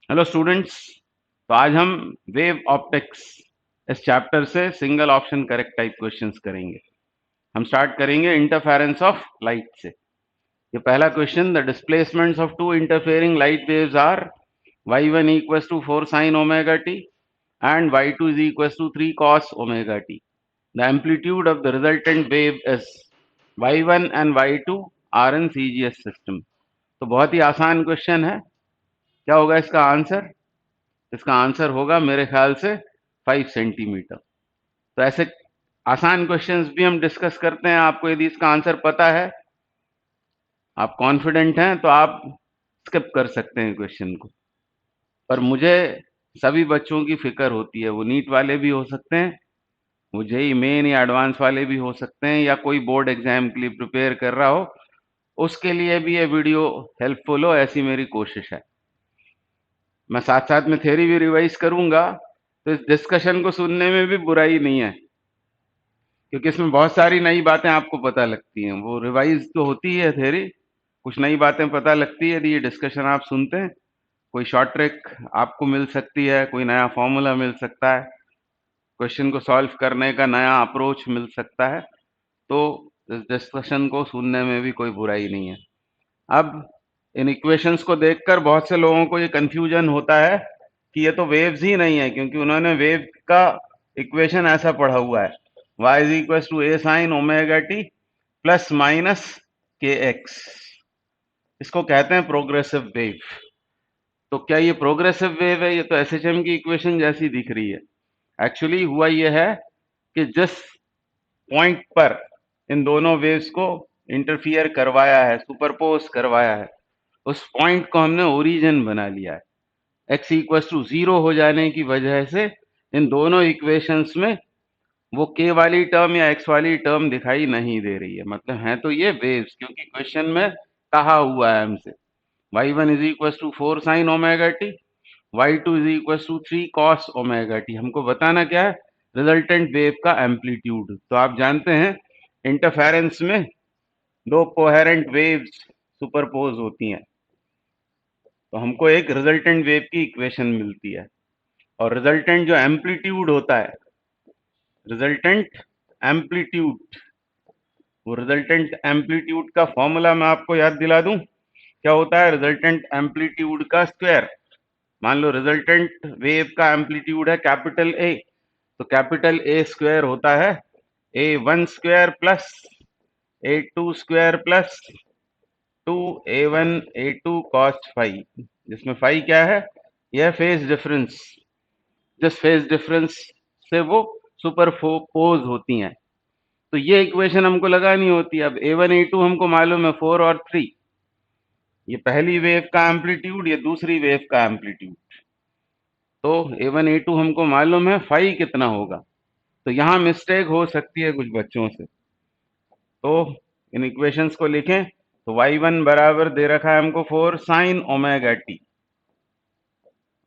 Hello students. तो आज हम वेव ऑप्टिक्स इस चैप्टर से single option correct type questions करेंगे। हम स्टार्ट करेंगे इंटरफेरेंस ऑफ लाइट से। ये पहला question, the displacements of two interfering light waves are y1 equals to 4 sin omega t and y2 is equals to 3 cos omega t. The amplitude of the resultant wave is y1 and y2 are in CGS system. तो बहुत ही आसान question है। क्या होगा इसका answer? इसका answer होगा मेरे ख्याल से 5 सेंटीमीटर। तो ऐसे आसान क्वेश्चंस भी हम डिस्कस करते हैं। आपको यदि इसका आंसर पता है, आप कॉन्फिडेंट हैं, तो आप स्किप कर सकते हैं क्वेश्चन को। पर मुझे सभी बच्चों की फिक्र होती है। वो नीट वाले भी हो सकते हैं, वो जेई मेन या एडवांस वाले भी हो सकते हैं, या कोई बोर्ड एग्जाम के लिए प्रिपेयर कर रहा हो, उसके लिए भी ये वीडियो हेल्पफुल हो, ऐसी मेरी कोशिश है। मैं साथ साथ में थ्योरी भी रिवाइज करूंगा, तो इस डिस्कशन को सुनने में भी बुराई नहीं है, क्योंकि इसमें बहुत सारी नई बातें आपको पता लगती हैं। वो रिवाइज तो होती है थ्योरी, कुछ नई बातें पता लगती है यदि ये डिस्कशन आप सुनते हैं। कोई शॉर्ट ट्रिक आपको मिल सकती है, कोई नया फॉर्मूला मिल सकता है, क्वेश्चन को सॉल्व करने का नया अप्रोच मिल सकता है। तो इस डिस्कशन को सुनने में भी कोई बुराई नहीं है। अब इन इक्वेशंस को देखकर बहुत से लोगों को ये कंफ्यूजन होता है कि ये तो वेव्स ही नहीं है, क्योंकि उन्होंने वेव का इक्वेशन ऐसा पढ़ा हुआ है, y is equal to a sine omega t plus minus k x. इसको कहते हैं प्रोग्रेसिव वेव। तो क्या ये प्रोग्रेसिव वेव है? ये तो एसएचएम की इक्वेशन जैसी दिख रही है। एक्चुअली हुआ ये है कि जिस पॉइंट पर इन दोनों वेव्स को इंटरफियर करवाया है, सुपरपोज करवाया है, उस पॉइंट को हमने ओरिजिन बना लिया है। x इक्वल टू 0 हो जाने की वजह से इन दोनों इक्वेशंस में वो k वाली टर्म या x वाली टर्म दिखाई नहीं दे रही है। मतलब है तो ये वेव्स, क्योंकि क्वेश्चन में कहा हुआ है हमसे y1 is equal to 4 sine omega t, y2 is equal to 3 cos omega t. हमको बताना क्या है? रिजल्टेंट वेव का एम्पलीट्यूड। तो आप जानते हैं इंटरफेरेंस में दो कोहेरेंट वेव्स सुपरपोज होती हैं, तो हमको एक रिजल्टेंट वेव की इक्वेशन मिलती है। और रिजल्टेंट जो एम्पलीट्यूड होता है, रिजल्टेंट एम्पलीट्यूड, वो रिजल्टेंट एम्पलीट्यूड का फॉर्मूला मैं आपको याद दिला दूं। क्या होता है? रिजल्टेंट एम्पलीट्यूड का स्क्वायर। मान लो रिजल्टेंट वेव का एम्पलीट्यूड है कैपिटल ए, तो कैपिटल ए स्क्वायर होता है A1 square plus A2 square plus 2A1 A2 cos phi, जिसमें फाई क्या है? यह फेज डिफरेंस। जिस फेज डिफरेंस से वो सुपरपोज होती हैं, तो ये इक्वेशन हमको लगानी होती है। अब A1 A2 हमको मालूम है 4 और 3, ये पहली वेव का एम्पलीट्यूड, ये दूसरी वेव का एम्पलीट्यूड। तो A1 A2 हमको मालूम है, फाई कितना होगा। तो यहां मिस्टेक हो सकती है कुछ बच्चों से। तो इन इक्वेशंस को लिखें तो y1 बराबर दे रखा है हमको 4 साइन ओमेगा टी,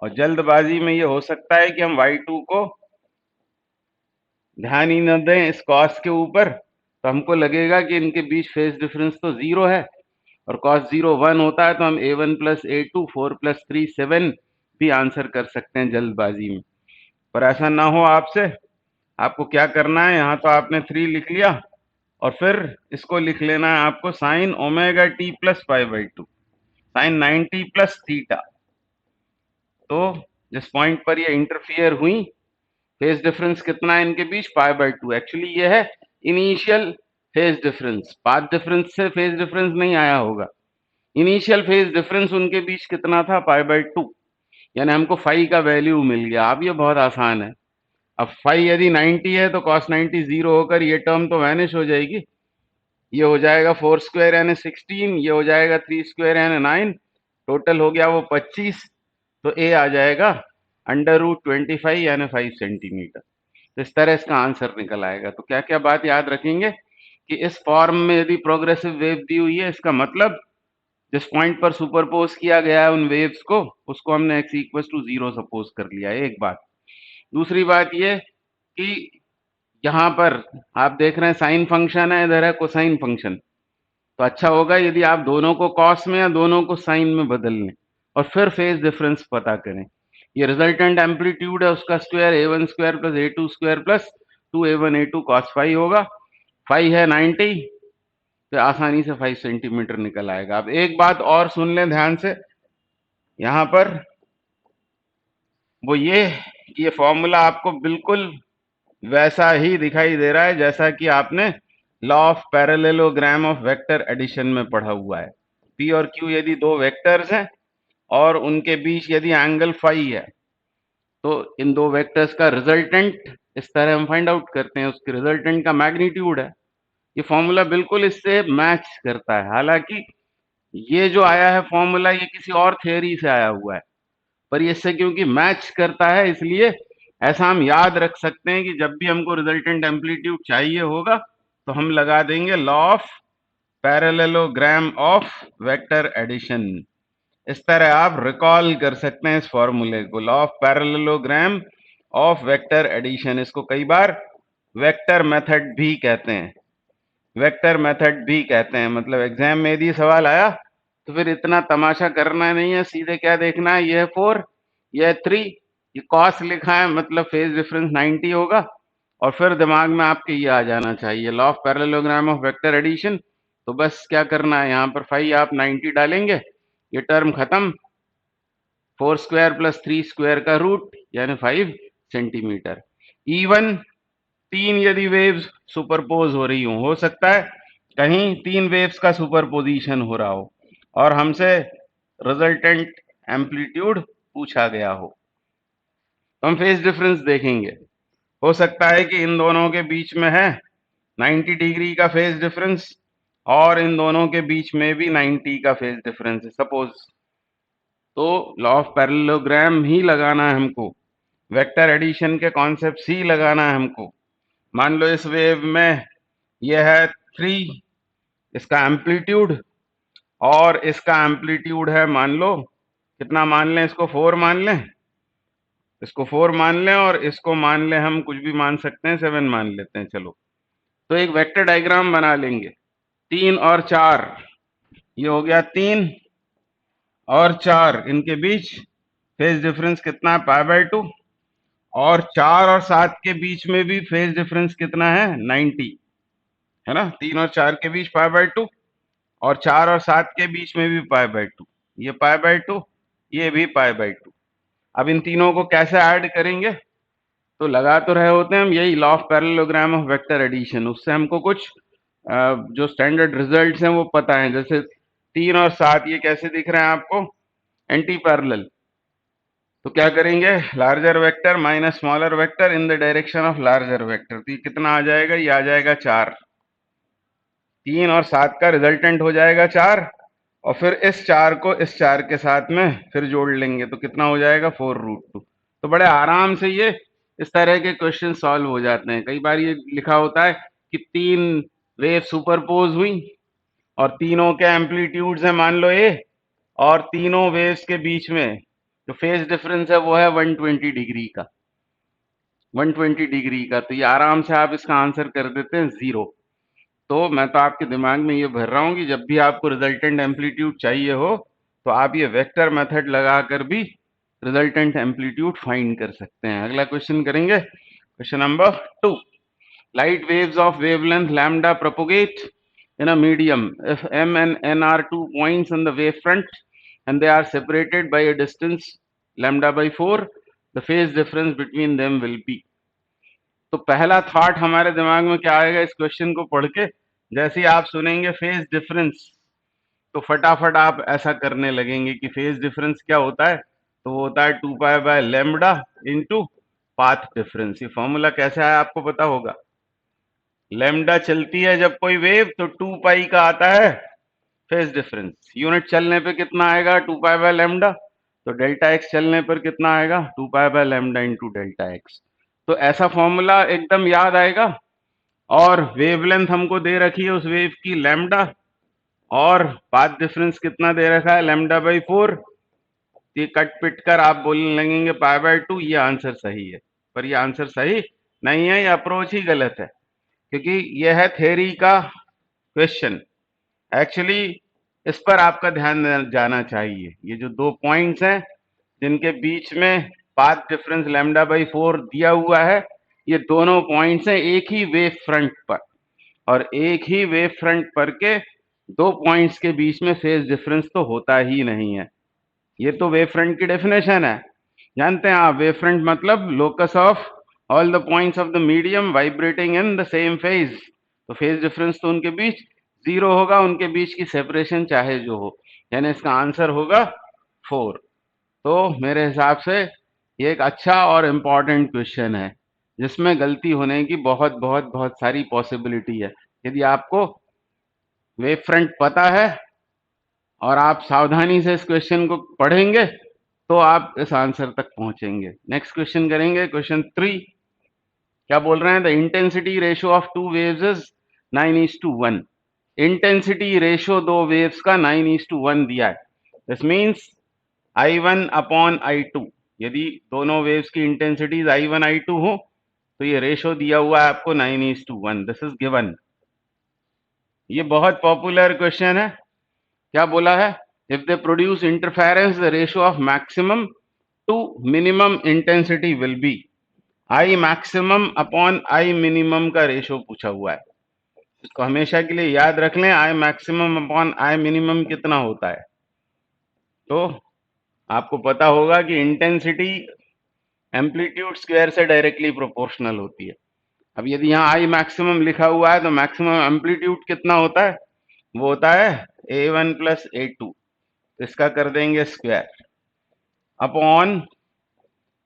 और जल्दबाजी में ये हो सकता है कि हम y2 को ध्यान ही न दें इस कॉस के ऊपर, तो हमको लगेगा कि इनके बीच फेज डिफरेंस तो 0 है, और cos 0 1 होता है, तो हम A1 प्लस A2 4 प्लस 3 7 भी आंसर कर सकते हैं जल्दबाजी में। पर ऐसा ना हो आपसे। आपको क्या करना है, यहाँ तो आपने 3 लिख लिया, और फिर इसको लिख लेना है आपको sine omega t plus 5/2 sine 90 plus theta. तो जिस पॉइंट पर ये इंटरफियर हुई, फेज डिफरेंस कितना है इनके बीच? 5/2। एक्चुअली ये है initial phase difference, path difference से फेज डिफरेंस नहीं आया होगा। इनिशियल फेज डिफरेंस उनके बीच कितना था? 5/2। यानी हमको फाई का वैल्यू मिल गया। अब ये बहुत आसान है। अब फाई यदि 90 है तो cos 90 0 होकर ये टर्म तो वैनिश हो जाएगी। ये हो जाएगा 4 स्क्वायर यानी 16, ये हो जाएगा 3 स्क्वायर यानी 9, टोटल हो गया वो 25। तो ए आ जाएगा √25 यानी 5 सेंटीमीटर। तो इस तरह इसका आंसर निकल आएगा। तो क्या क्या बात याद रखेंगे कि इस फॉर्म में यदि प्रोग्रेसिव वेव दी हुई है, इसका मतलब जिस पॉइंट पर सुपरपोज किया गया है उन वेव्स को, उसको हमने x इक्वल टू 0 सपोज कर लिया है। एक बात। दूसरी बात ये कि यहाँ पर आप देख रहे हैं साइन फंक्शन है, इधर है कोसाइन फंक्शन। तो अच्छा होगा यदि आप दोनों को कॉस में या दोनों को साइन में बदल लें, और फिर फेज डिफरेंस पता करें। ये रिजल्टेंट एम्पलीट्यूड है, उसका square A1 square plus A2 square plus 2A1 A2 cos phi होगा। फाई है 90, तो आसानी से 5 सेंटीमीटर निकल आएगा। अब एक बात और सुन लें ध्यान से, यहां पर वो ये फॉर्मूला आपको बिल्कुल वैसा ही दिखाई दे रहा है जैसा कि आपने law of parallelogram of vector addition में पढ़ा हुआ है। पी और क्यू यदि दो वेक्टर्स हैं और उनके बीच यदि एंगल फाई है, तो इन दो वेक्टर्स का रिजल्टेंट इस तरह हम फाइंड आउट करते हैं, उसके रिजल्टेंट का मैग्नीट्यूड है। ये फॉर्मूला बिल्कुल इससे मैच करता है। हालांकि ये जो आया है फॉर्मूला, ये किसी और थ्योरी से आया हुआ है, पर इससे क्योंकि मैच करता है इसलिए ऐसा हम याद रख सकते हैं कि जब भी हमको रिजल्टेंट एम्पलीट्यूड चाहिए होगा तो हम लगा देंगे law of parallelogram of vector addition. इस तरह आप रिकॉल कर सकते हैं इस फॉर्मूले को, law of parallelogram of vector addition. इसको कई बार वेक्टर मेथड भी कहते हैं, वेक्टर मेथड भी कहते हैं। मतलब एग्जाम में यदि सवाल आया तो फिर इतना तमाशा करना नहीं है, सीधे क्या देखना है, यह 4 यह 3, ये कॉस लिखा है मतलब फेज डिफरेंस 90 होगा, और फिर दिमाग में आपके ये आ जाना चाहिए law of parallelogram of vector addition. तो बस क्या करना है, यहाँ पर फाई आप 90 डालेंगे, ये टर्म खत्म, 4 स्क्वायर प्लस 3 स्क्वायर का रूट यानी 5 सेंटीमीटर। इवन 3 यदि वेव्स सुपरपोज हो रही हो सकता है कहीं 3 वेव्स का सुपरपोजिशन हो रहा हो और हमसे रिजल्टेंट एम्पलीट्यूड पूछा गया हो, तो हम फेज डिफरेंस देखेंगे। हो सकता है कि इन दोनों के बीच में है 90 डिग्री का फेज डिफरेंस और इन दोनों के बीच में भी 90 का फेज डिफरेंस है सपोज, तो लॉ ऑफ पैरेललोग्राम ही लगाना है हमको, वेक्टर एडिशन के कॉन्सेप्ट ही लगाना है हमको। मान लो इस वेव में यह है 3, इसका एम्पलीट्यूड, और इसका एम्पलीट्यूड है मान लो कितना मान लें, इसको 4 मान लें, इसको 4 मान लें, और इसको मान लें हम कुछ भी मान सकते हैं, 7 मान लेते हैं चलो। तो एक वेक्टर डायग्राम बना लेंगे, 3 और 4, ये हो गया 3 और 4, इनके बीच फेज डिफरेंस कितना है, π/2, और 4 और 7 के बीच में भी फेज डिफरेंस कितना है, 90 है ना। 3 और 4 के बीच π/2 और 4 और 7 के बीच में भी π/2, ये π/2, ये भी π/2। अब इन तीनों को कैसे ऐड करेंगे, तो लगा तो रहे होते हैं हम यही law of parallelogram of vector addition, उससे हमको कुछ जो स्टैंडर्ड रिजल्ट्स हैं वो पता है। जैसे 3 और 7 ये कैसे दिख रहे हैं आपको, एंटी पैरेलल, तो क्या करेंगे, larger vector minus smaller vector in the direction of larger vector, तो ये कितना आ जाएगा, ये आ जाएगा 4। 3 और 7 का रिजल्टेंट हो जाएगा 4, और फिर इस 4 को इस 4 के साथ में फिर जोड़ लेंगे तो कितना हो जाएगा, 4√2। तो बड़े आराम से ये इस तरह के क्वेश्चन सॉल्व हो जाते हैं। कई बार ये लिखा होता है कि 3 वेव सुपरपोज हुई और तीनों के एम्पलीट्यूड्स हैं मान लो ए, और तीनों वेव्स के बीच में जो फेज डिफरेंस है वो है 120 डिग्री का, 120 डिग्री का। तो ये आराम से आप इसका आंसर कर देते हैं 0। तो मैं तो आपके दिमाग में ये भर रहा हूं कि जब भी आपको रिजल्टेंट एम्पलीट्यूड चाहिए हो तो आप ये वेक्टर मेथड लगाकर भी रिजल्टेंट एम्पलीट्यूड फाइंड कर सकते हैं। अगला क्वेश्चन करेंगे, question number 2। Light waves of wavelength lambda propagate in a medium if m and n are 2 points on the wavefront and they are separated by a distance lambda by 4, the phase difference between them will be। तो पहला thought हमारे दिमाग में क्या आएगा इस question को पढ़ के, जैसे ही आप सुनेंगे फेज डिफरेंस तो फटाफट आप ऐसा करने लगेंगे कि फेज डिफरेंस क्या होता है, तो वो होता है 2π/λ इंटू पाथ डिफरेंस। ये फॉर्मूला कैसे आया आपको पता होगा, लैम्डा चलती है जब कोई वेव तो 2π का आता है फेज डिफरेंस, यूनिट चलने पे कितना आएगा 2π/λ, तो डेल्टा एक्स चलने पर कितना आएगा 2π/λ इंटू डेल्टा एक्स। तो ऐसा फॉर्मूला एकदम याद आएगा, और वेवलेंथ हमको दे रखी है उस वेव की लैम्डा, और पाथ डिफरेंस कितना दे रखा है λ/4, ये कट पिट कर आप बोलने लगेंगे π/2, ये आंसर सही है। पर ये आंसर सही नहीं है, ये अप्रोच ही गलत है, क्योंकि यह है थ्योरी का क्वेश्चन। एक्चुअली इस पर आपका ध्यान जाना चाहिए। ये जो 2 पॉइंट्स हैं जिनके बीच में पाथ डिफरेंस λ/4 दिया हुआ है, ये दोनों पॉइंट्स हैं एक ही वेव फ्रंट पर, और एक ही वेव फ्रंट पर के 2 पॉइंट्स के बीच में फेज डिफरेंस तो होता ही नहीं है। ये तो वेव फ्रंट की डेफिनेशन है, जानते हैं आप। वेव फ्रंट मतलब locus of all the points of the medium vibrating in the same phase. तो फेज डिफरेंस तो उनके बीच 0 होगा, उनके बीच की सेपरेशन चाहे जो हो, यानी इसका आंसर होगा 4। तो मेरे हिसाब से ये एक अच्छा और इम्पॉर्टेंट क्वेश्चन है जिसमें गलती होने की बहुत बहुत बहुत सारी पॉसिबिलिटी है। यदि आपको वेव फ्रंट पता है और आप सावधानी से इस क्वेश्चन को पढ़ेंगे तो आप इस आंसर तक पहुंचेंगे। नेक्स्ट क्वेश्चन करेंगे, क्वेश्चन 3। क्या बोल रहे हैं? The intensity ratio of 2 waves is 9:1। Intensity ratio 2 waves का 9:1 दिया है। This means I1 upon I2। यदि दोनों वेव्स की इंटेंसिटीज I1 I2 हो तो ये रेशियो दिया हुआ है आपको 9:1। This is given. ये बहुत पॉपुलर क्वेश्चन है। क्या बोला है? If they produce interference the ratio of maximum to minimum intensity will be. I maximum upon I minimum का रेशियो पूछा हुआ है। इसको हमेशा के लिए याद रख लें, आई मैक्सिमम अपॉन आई मिनिमम कितना होता है। तो आपको पता होगा कि इंटेंसिटी एम्पलीट्यूड स्क्वायर से डायरेक्टली प्रोपोर्शनल होती है। अब यदि यहाँ आई मैक्सिमम लिखा हुआ है तो मैक्सिमम एम्पलीट्यूड कितना होता है? वो होता है A1 प्लस A2। तो इसका कर देंगे स्क्वायर अपॉन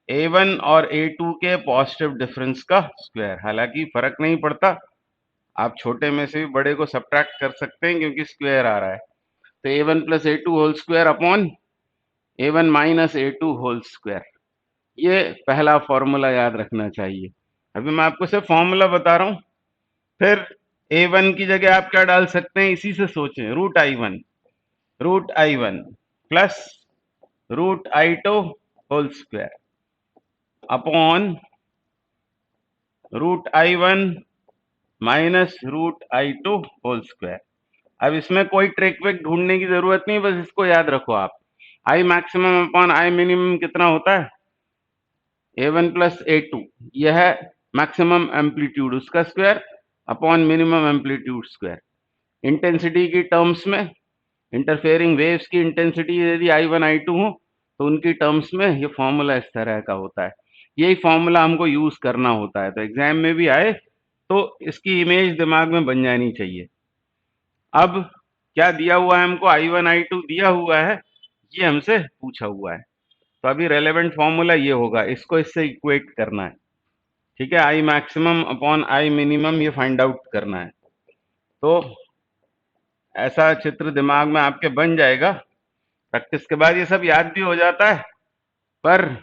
A1 और A2 के पॉजिटिव डिफरेंस का स्क्वायर। हालांकि फर्क नहीं पड़ता, आप छोटे में से भी बड़े को सब्ट्रैक्ट कर सकते हैं क्योंकि स्क्वायर आ रहा है। तो A1 plus A2 whole square upon A1 minus A2 whole square. ये पहला फॉर्मूला याद रखना चाहिए। अभी मैं आपको सिर्फ फॉर्मूला बता रहा हूं, फिर A1 की जगह आप क्या डाल सकते हैं, इसी से सोचें। Root I one plus root I2 whole square upon root I1 minus root I2 whole square. अब इसमें कोई ट्रिक विक ढूंढने की जरूरत नहीं, बस इसको याद रखो आप। आई मैक्सिमम अपॉन आई मिनिमम कितना होता है? A1 प्लस A2, यह है मैक्सिमम एम्पलीट्यूड, उसका square upon minimum amplitude square. Intensity की टर्म्स में, इंटरफेयरिंग वेव्स की इंटेंसिटी यदि I1 I2 हो तो उनकी टर्म्स में ये फॉर्मूला इस तरह का होता है। यही फॉर्मूला हमको यूज करना होता है, तो एग्जाम में भी आए तो इसकी इमेज दिमाग में बन जानी चाहिए। अब क्या दिया हुआ है हमको? I1 I2 दिया हुआ है, ये हमसे पूछा हुआ है। तो अभी रेलेवेंट फॉर्मूला ये होगा, इसको इससे इक्वेट करना है। ठीक है, आई मैक्सिमम अपॉन आई मिनिमम ये फाइंड आउट करना है। तो ऐसा चित्र दिमाग में आपके बन जाएगा। प्रैक्टिस के बाद ये सब याद भी हो जाता है, पर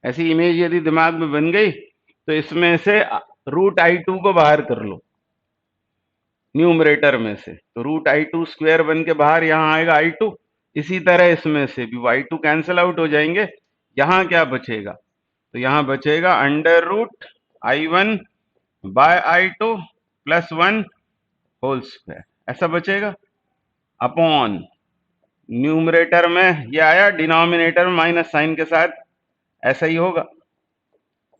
ऐसी इमेज यदि दिमाग में बन गई तो इसमें से रूट I2 को बाहर कर लो न्यूमरेटर में से, तो रूट I2 स्क्वायर बन के बाहर यहाँ आएगा I2। इसी तरह इसमें से भी Y2 कैंसिल आउट हो जाएंगे। यहाँ क्या बचेगा? तो यहाँ बचेगा under root I1 by I2 plus 1 whole square, ऐसा बचेगा। अपॉन न्यूमरेटर में ये आया, डिनोमिनेटर में माइनस साइन के साथ, ऐसा ही होगा।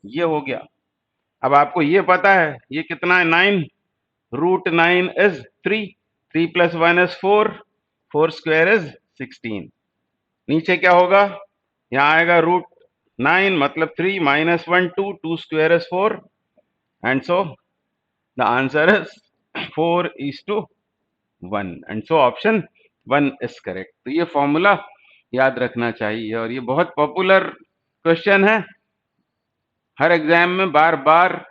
ये हो गया। अब आपको ये पता है ये कितना है? 9। Root 9 is 3, 3 plus 1 is 4, 4 square is 16। नीचे क्या होगा? यहाँ आएगा रूट 9 मतलब 3 minus 1 2, 2 square is 4, and so the answer is 4:1, and so option 1 is correct. तो ये फॉर्मूला याद रखना चाहिए, और ये बहुत पॉपुलर क्वेश्चन है। हर एग्जाम में बार बार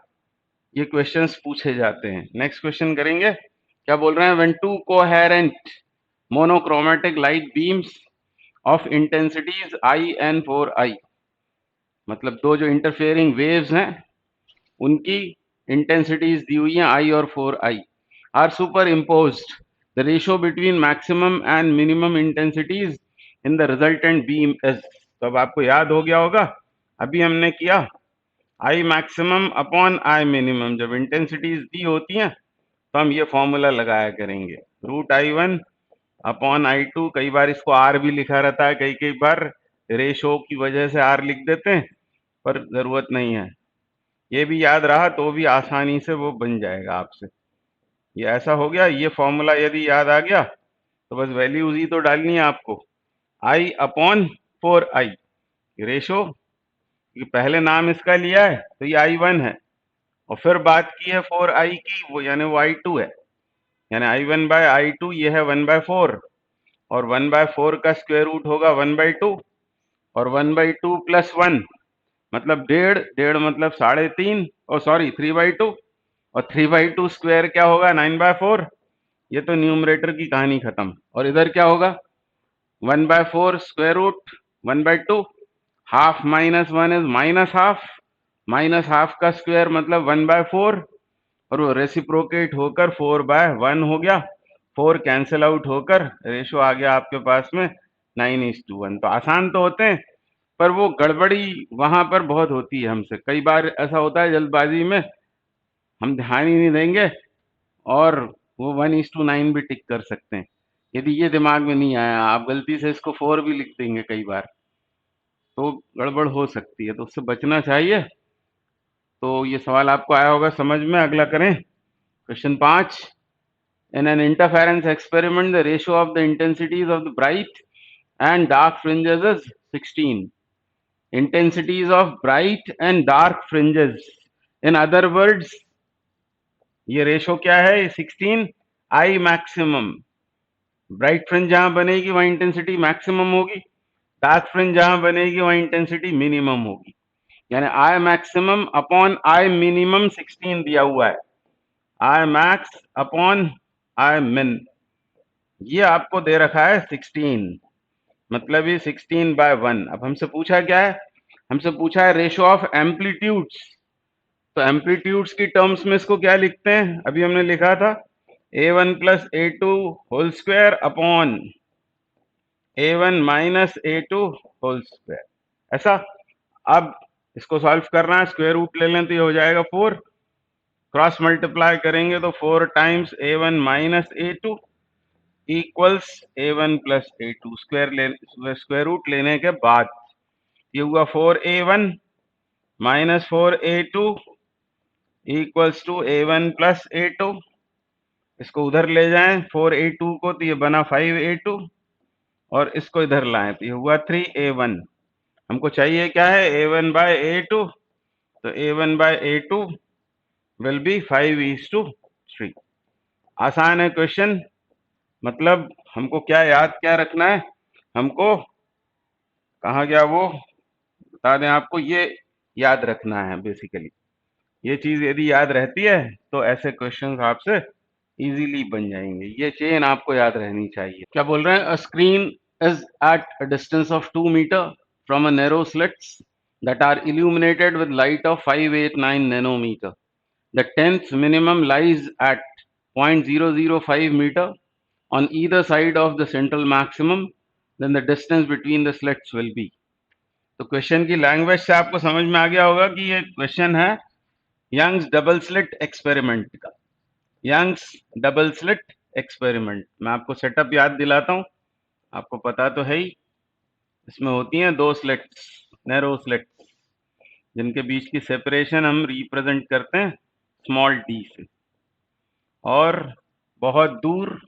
ये क्वेश्चंस पूछे जाते हैं। नेक्स्ट क्वेश्चन करेंगे। क्या बोल रहे हैं? When to coherent monochromatic light beams of intensities I and 4I, मतलब दो जो इंटरफेयरिंग वेव्स हैं उनकी इंटेंसिटीज दी हुई हैं I और 4I, are superimposed, the ratio between maximum and minimum intensities in the resultant beam is. तो अब आपको याद हो गया होगा, अभी हमने किया आई मैक्सिमम अपॉन आई मिनिमम। जब इंटेंसिटीज दी होती हैं तो हम ये फॉर्मूला लगाया करेंगे, रूट I1 अपॉन I2, कई बार इसको R भी लिखा रहता है, कई बार रेशो की वजह से R लिख देते हैं, पर जरूरत नहीं है। ये भी याद रहा तो भी आसानी से वो बन जाएगा आपसे। ये ऐसा हो गया, ये फॉर्मूला यदि याद आ गया तो बस वैल्यूज ही तो डालनी है आपको। I अपॉन 4I रेशो, पहले नाम इसका लिया है तो ये I1 है, और फिर बात की है 4I की, वो यानी वो I2 है, यानी I1 बाय I2 ये है 1/4, और 1/4 का स्क्वायर रूट होगा 1/2, और 1/2 प्लस 1 मतलब 1.5 मतलब 3.5, और सॉरी 3/2, और 3/2 स्क्वायर क्या होगा 9/4। ये तो न्यूमरेटर की कहानी खत्म। और इधर क्या होगा 1/4 square root 1/2, half minus 1 is -half, -half का स्क्वायर मतलब 1/4, और वो रेसिप्रोकेट होकर 4/1 हो गया, 4 कैंसिल आउट होकर रेशो आ गया आपके पास में 9:1। तो आसान तो होते हैं, पर वो गड़बड़ी वहां पर बहुत होती है हमसे। कई बार ऐसा होता है जल्दबाजी में हम ध्यान ही नहीं देंगे और वो 1:9 भी टिक कर सकते हैं। यदि ये दिमाग में नहीं आया, आप गलती से इसको 4 भी लिख देंगे कई बार, तो गड़बड़ हो सकती है, तो उससे बचना चाहिए। तो ये सवाल आपको आया होगा समझ में। अगला करें, question 5। In an interference experiment, the ratio of the intensities of the bright and dark fringes is 16. Intensities of bright and dark fringes. In other words, ये रेशो क्या है 16, I मैक्सिमम। ब्राइट फ्रिंज जहां बनेगी वहां intensity maximum होगी, dark fringe जहां बनेगी वहां इंटेंसिटी मिनिमम होगी। यानी I maximum upon I minimum 16 दिया हुआ है, I मैक्स अपॉन I मिन, ये आपको दे रखा है 16, मतलब ये 16/1। अब हमसे पूछा क्या है, हमसे पूछा है रेशो ऑफ एम्पलीट्यूड्स। तो एम्पलीट्यूड्स की टर्म्स में इसको क्या लिखते हैं, अभी हमने लिखा था A1 plus A2 whole square upon A1 minus A2 whole square, ऐसा। अब इसको सॉल्व करना है, स्क्वायर रूट ले लें तो ये हो जाएगा 4, क्रॉस मल्टीप्लाई करेंगे तो 4 times A1 minus A2 equals A1 plus A2, square root लेने के बाद ये हुआ 4A1 minus 4A2 equals to A1 plus A2। इसको उधर ले जाएं 4A2 को, तो ये बना 5A2, और इसको इधर लाएं तो ये हुआ 3A1। हमको चाहिए क्या है A1 बाय A2, तो A1 bye A2 will be 5:3। आसान है क्वेश्चन, मतलब हमको क्या याद क्या रखना है, हमको कहा गया वो बता दें आपको, ये याद रखना है बेसिकली। ये चीज यदि याद रहती है तो ऐसे क्वेश्चंस आपसे इजीली बन जाएंगे। ये चेन आपको याद रहनी चाहिए। क्या बोल रहे हैं, a screen is at a distance of 2 metre from a narrow slits that are illuminated with light of 589 nanometer. The 10th minimum lies at 0.005 meter on either side of the central maximum. Then the distance between the slits will be. तो question की language से आपको समझ में आ गया होगा कि ये क्वेश्चन है यंग्स डबल स्लिट एक्सपेरिमेंट का। यंग्स डबल स्लिट एक्सपेरिमेंट, मैं आपको सेटअप याद दिलाता हूं, आपको पता तो है ही। इसमें होती हैं 2 स्लिट्स, नैरो स्लिट्स, जिनके बीच की सेपरेशन हम रिप्रेजेंट करते हैं स्मॉल टी से, और बहुत दूर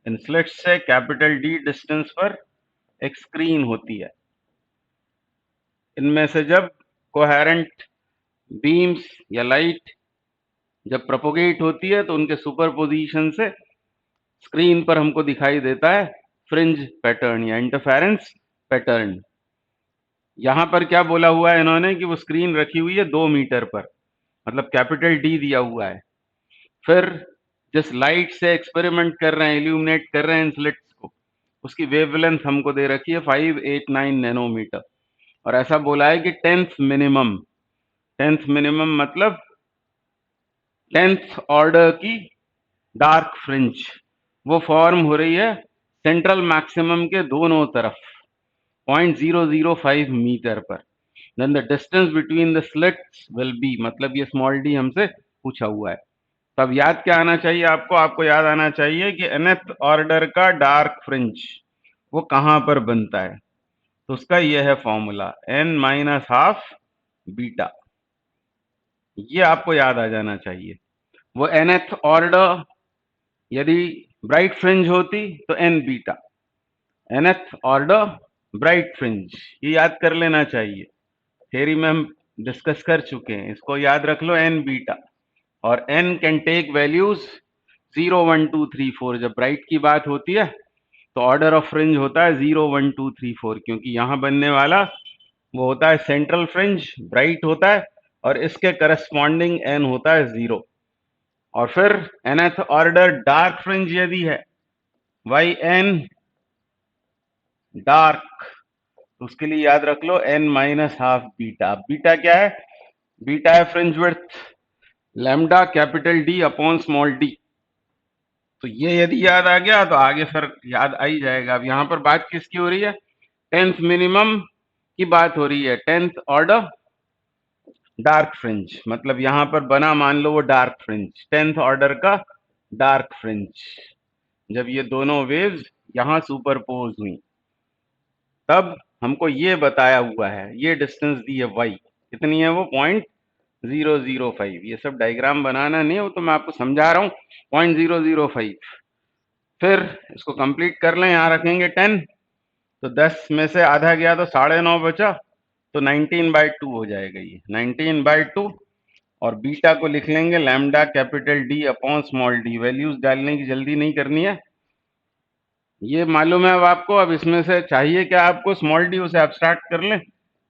इन स्लिट्स से कैपिटल डी डिस्टेंस पर एक स्क्रीन होती है। इनमें से जब कोहेरेंट बीम्स या लाइट जब प्रोपोगेट होती है तो उनके सुपरपोजिशन से स्क्रीन पर हमको दिखाई देता है फ्रिंज पैटर्न या इंटरफेरेंस पैटर्न। यहां पर क्या बोला हुआ है इन्होंने कि वो स्क्रीन रखी हुई है 2 मीटर पर, मतलब कैपिटल डी दिया हुआ है। फिर जिस लाइट से एक्सपेरिमेंट कर रहे हैं, इल्यूमिनेट कर रहे हैं इन स्लिट्स को, उसकी वेवलेंथ हमको दे रखी है 589 नैनोमीटर, और ऐसा बोला है कि 10th मिनिमम मतलब 10th ऑर्डर की डार्क फ्रिंज वो फॉर्म हो रही है सेंट्रल मैक्सिमम के दोनों तरफ 0.005 मीटर पर। Then the distance between the slits will be, मतलब ये स्मॉल डी हमसे पूछा हुआ है, तो अब याद क्या आना चाहिए आपको? आपको याद आना चाहिए कि nth ऑर्डर का डार्क फ्रिंज वो कहां पर बनता है। तो उसका यह है formula, n minus half beta. ये आपको याद आ जाना चाहिए। वो nth ऑर्डर यदि ब्राइट फ्रिंज होती तो n beta, nth order bright fringe, ये याद कर लेना चाहिए। थ्योरी में हम डिस्कस कर चुके हैं, इसको याद रख लो, n बीटा। और n कैन टेक वैल्यूज 0 1 2 3 4। जब ब्राइट की बात होती है तो ऑर्डर ऑफ फ्रिंज होता है 0 1 2 3 4, क्योंकि यहां बनने वाला वो होता है सेंट्रल फ्रिंज, ब्राइट होता है, और इसके करस्पॉन्डिंग n होता है 0। और फिर nth ऑर्डर डार्क फ्रिंज यदि है, वाई n डार्क, तो उसके लिए याद रख लो n minus half beta. Beta क्या है? बीटा है fringe width lambda capital D upon small d। तो ये यदि याद आ गया तो आगे फिर याद आ ही जाएगा। अब यहां पर बात किसकी हो रही है? टेंथ मिनिमम की बात हो रही है, टेंथ ऑर्डर डार्क फ्रिंज, मतलब यहां पर बना, मान लो वो डार्क फ्रिंज, टेंथ ऑर्डर का डार्क फ्रिंज। जब ये दोनों वेव्स यहां सुपरपोज हुई तब हमको ये बताया हुआ है, ये डिस्टेंस दी है y, कितनी है वो? 0.005। ये सब डायग्राम बनाना नहीं है, वो तो मैं आपको समझा रहा हूं, 0.005। फिर इसको कंप्लीट कर लें, यहां रखेंगे 10, तो 10 में से आधा गया तो 9.5 बचा, तो 19/2 हो जाएगा ये, 19/2। और बीटा को लिख लेंगे lambda capital D upon small d। Values डालने की जल्दी नहीं करनी है, ये मालूम है अब आपको। अब इसमें से चाहिए क्या आपको? स्मॉल d, उसे एब्स्ट्रैक्ट कर लें,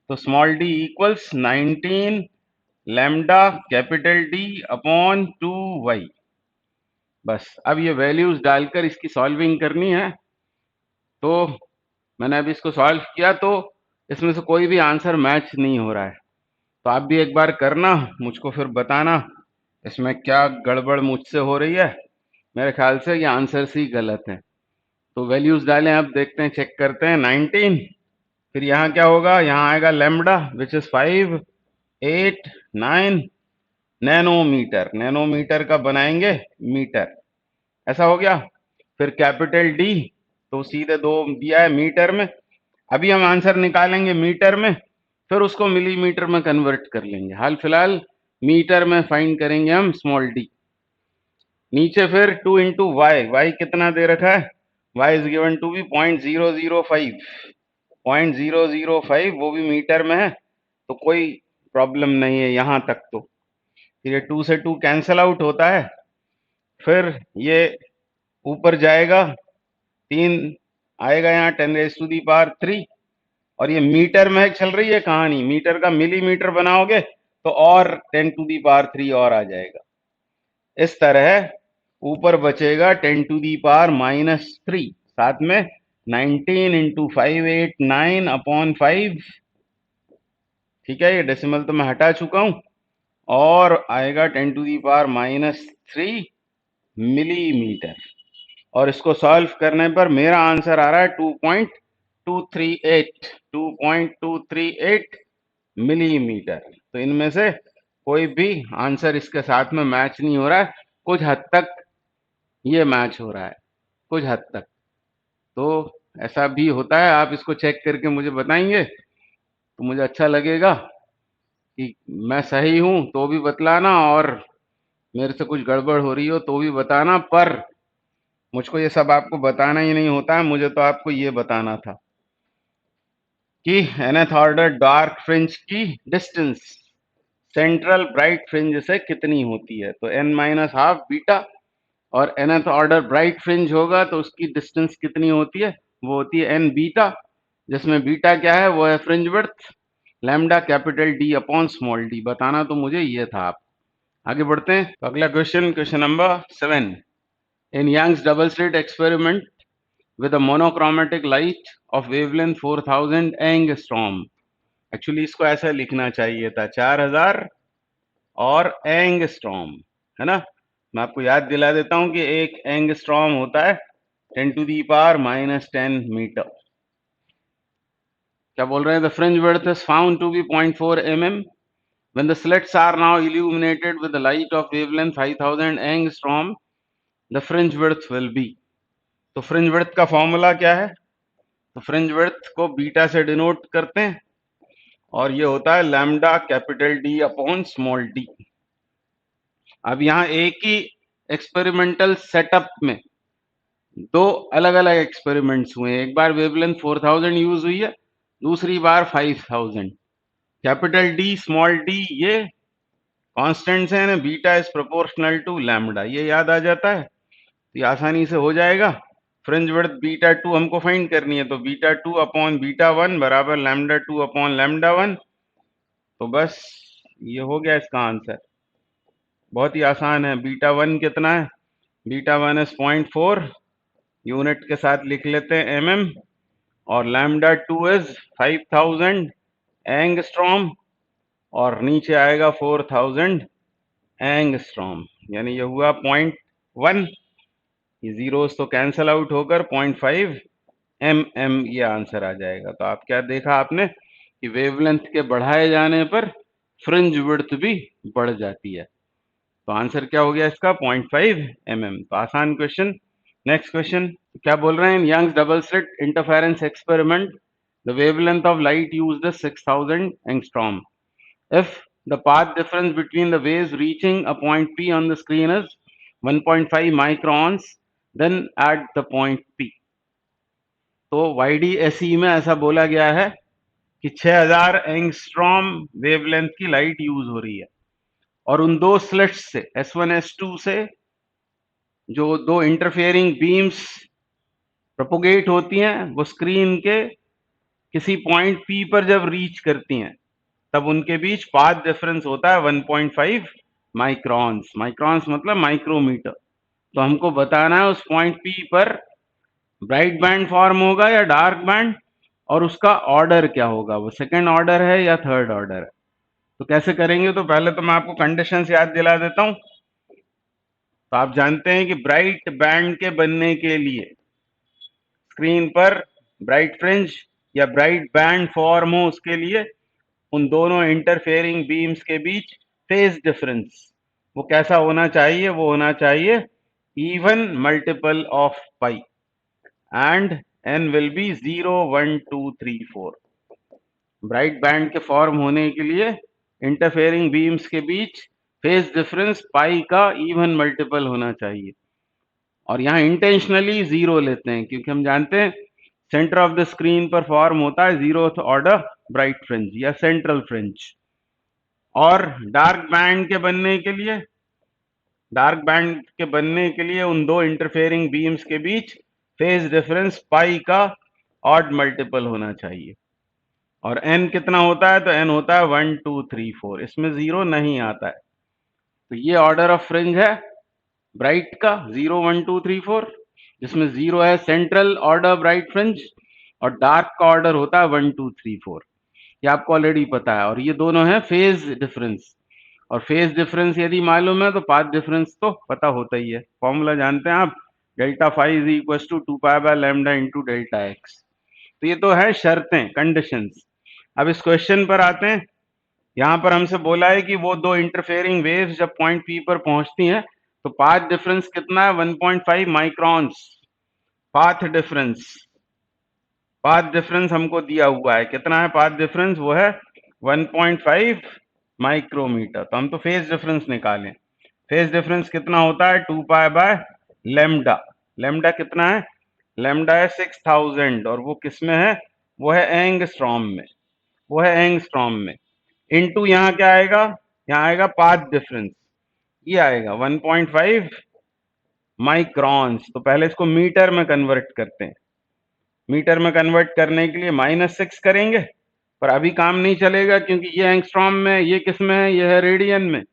तो small d equals 19 lambda capital D upon 2y। बस अब ये वैल्यूज डालकर इसकी सॉल्विंग करनी है। तो मैंने अभी इसको सॉल्व किया तो इसमें से कोई भी आंसर मैच नहीं हो रहा है। तो आप भी एक बार करना, मुझको फिर बताना इसमें क्या गड़बड़ मुझसे हो रही है। मेरे ख्याल से ये आंसर सी गलत है। तो वैल्यूज डालें, अब देखते हैं, चेक करते हैं। 19, फिर यहाँ क्या होगा? यहाँ आएगा lambda which is 5 8 9 nanometre. Nanometre का बनाएंगे मीटर, ऐसा हो गया। फिर कैपिटल डी, तो सीधे 2 दिया है मीटर में। अभी हम आंसर निकालेंगे मीटर में, फिर उसको मिलीमीटर में कन्वर्ट कर लेंगे। हाल फिलहाल मीटर में फाइंड करेंगे हम स्मॉल डी। नीचे फिर 2 इंटू वाई, वाई कितना दे रखा है? y is given to be 0.005, 0.005, वो भी मीटर में है, तो कोई प्रॉब्लम नहीं है यहां तक। तो फिर ये 2 से 2 कैंसल आउट होता है, फिर ये ऊपर जाएगा, 3 आएगा यहाँ, 10⁻³ और ये मीटर में चल रही है कहानी, मीटर का मिलीमीटर बनाओगे तो और 10⁻³ और आ जाएगा। इस तरह ऊपर बचेगा 10⁻⁻3, साथ में 19 इंटू 589 अपॉन 5। ठीक है, ये डेसिमल तो मैं हटा चुका हूं, और आएगा 10⁻³ मिलीमीटर। और इसको सॉल्व करने पर मेरा आंसर आ रहा है 2.238 मिलीमीटर। तो इनमें से कोई भी आंसर इसके साथ में मैच नहीं हो रहा है, कुछ हद तक ये मैच हो रहा है, कुछ हद तक। तो ऐसा भी होता है, आप इसको चेक करके मुझे बताएंगे तो मुझे अच्छा लगेगा कि मैं सही हूं तो भी बतलाना, और मेरे से कुछ गड़बड़ हो रही हो तो भी बताना। पर मुझको ये सब आपको बताना ही नहीं होता है, मुझे तो आपको ये बताना था कि nth ऑर्डर डार्क फ्रिंज की डिस्टेंस सेंट्रल ब्राइट फ्रिंज से कितनी होती है। तो n माइनस हाफ बीटा, और nth ऑर्डर ब्राइट फ्रिंज होगा तो उसकी डिस्टेंस कितनी होती है? वो होती है n बीटा, जिसमें बीटा क्या है? वो है fringe width lambda capital D upon small d। बताना तो मुझे ये था। आप आगे बढ़ते हैं। तो अगला question, question number 7। In Young's double slit experiment with a monochromatic light of wavelength 4000 angstrom. Actually इसको ऐसा लिखना चाहिए था 4000 और एंगस्ट्रॉम, है ना। मैं आपको याद दिला देता हूं कि एक एंगस्ट्रॉम होता है 10⁻⁻10 मीटर। क्या बोल रहे हैं? The fringe width is found to be 0.4 mm When the slits are now illuminated with the light of wavelength 5000 angstrom, the fringe width will be. तो फ्रिंज विड्थ का फॉर्मूला क्या है? तो फ्रिंज विड्थ को बीटा से denote करते हैं और ये होता है lambda capital D upon small D. अब यहाँ एक ही एक्सपेरिमेंटल सेटअप में दो अलग अलग एक्सपेरिमेंट्स हुए हैं। एक बार वेवलेंथ 4000 यूज हुई है, दूसरी बार 5000। कैपिटल डी स्मॉल डी ये कॉन्स्टेंट्स हैं ना, beta is proportional to lambda, ये याद आ जाता है तो ये आसानी से हो जाएगा। फ्रिंज विड्थ बीटा 2 हमको फाइंड करनी है, तो बीटा 2 अपॉन बीटा 1 बराबर लैम्डा 2 अपॉन लैम्डा 1। तो बस ये हो गया इसका आंसर। बहुत ही आसान है। बीटा 1 कितना है? बीटा 1 इज 0.4, यूनिट के साथ लिख लेते हैं mm, और लैम्डा 2 इज 5000 एंगस्ट्रॉम और नीचे आएगा 4000 एंगस्ट्रॉम, यानी ये हुआ 0.1। ये जीरोस तो कैंसल आउट होकर 0.5 mm ये आंसर आ जाएगा। तो आप क्या देखा आपने कि वेवलेंथ के बढ़ाए जाने पर फ्रिंज विड्थ भी बढ़ जाती है। तो आंसर क्या हो गया इसका? 0.5 mm। तो आसान क्वेश्चन। नेक्स्ट क्वेश्चन क्या बोल रहे हैं? Young's double slit interference experiment, the wavelength of light used is 6000 angstrom. If the path difference between the waves reaching a point P on the screen is 1.5 microns, then at the point P। तो YDSE में ऐसा बोला गया है कि 6000 angstrom wavelength की light use हो रही है और उन दो स्लिट्स से S1 S2 से जो दो इंटरफेयरिंग बीम्स प्रोपोगेट होती हैं वो स्क्रीन के किसी पॉइंट P पर जब रीच करती हैं तब उनके बीच पाथ डिफरेंस होता है 1.5 माइक्रॉन्स। माइक्रॉन्स मतलब माइक्रोमीटर। तो हमको बताना है उस पॉइंट P पर ब्राइट बैंड फॉर्म होगा या डार्क बैंड, और उसका ऑर्डर क्या होगा, वो सेकंड ऑर्डर है या थर्ड ऑर्डर है। तो कैसे करेंगे? तो पहले तो मैं आपको कंडीशंस याद दिला देता हूं। तो आप जानते हैं कि ब्राइट बैंड के बनने के लिए स्क्रीन पर ब्राइट फ्रिंज या ब्राइट बैंड फॉर्म हो, उसके लिए उन दोनों इंटरफेयरिंग बीम्स के बीच फेज डिफरेंस वो कैसा होना चाहिए? वो होना चाहिए even multiple of pi, and n will be 0 1 2 3 4। Bright band के फॉर्म होने के लिए इंटरफेयरिंग बीम्स के बीच फेज डिफरेंस पाई का इवन मल्टीपल होना चाहिए। और यहाँ इंटेंशनली 0 लेते हैं क्योंकि हम जानते हैं सेंटर ऑफ द स्क्रीन पर फॉर्म होता है 0th ऑर्डर ब्राइट फ्रिंज या सेंट्रल फ्रिंज। और डार्क बैंड के बनने के लिए उन दो इंटरफेयरिंग बीम्स के बीच फेज डिफरेंस पाई का ऑड मल्टीपल होना चाहिए। और n कितना होता है? तो n होता है 1 2 3 4, इसमें 0 नहीं आता है। तो ये ऑर्डर ऑफ फ्रिंज है ब्राइट का 0 1 2 3 4, जिसमें 0 है सेंट्रल ऑर्डर ब्राइट फ्रिंज और डार्क का ऑर्डर होता है 1 2 3 4। ये आपको ऑलरेडी पता है। और ये दोनों है फेज डिफरेंस, और फेज डिफरेंस यदि मालूम है तो पाथ डिफरेंस तो पता होता ही है। फॉर्मूला जानते हैं आप, delta phi is equal to 2 pi by lambda into delta x. तो ये तो है शर्तें, कंडीशंस। अब इस क्वेश्चन पर आते हैं। यहाँ पर हमसे बोला है कि वो दो इंटरफेयरिंग वेव्स जब पॉइंट पी पर पहुंचती हैं तो पाथ डिफरेंस कितना है? 1.5 माइक्रॉन्स। पाथ डिफरेंस हमको दिया हुआ है, कितना है पाथ डिफरेंस? वो है 1.5 माइक्रोमीटर। तो हम तो फेज डिफरेंस निकालें। फेज डिफरेंस कितना होता है? 2 पाई बाय लैम्डा। लैम्डा कितना है? लैम्डा है 6000 और वो किस में है? वो है एंगस्ट्रॉम में। इनटू यहाँ क्या आएगा? यहाँ आएगा पाथ डिफरेंस, ये आएगा 1.5 माइक्रॉन्स। तो पहले इसको मीटर में कन्वर्ट करते हैं। मीटर में कन्वर्ट करने के लिए -6 करेंगे, पर अभी काम नहीं चलेगा क्योंकि ये एंगस्ट्रॉम में, ये किस में है? ये है रेडियन में।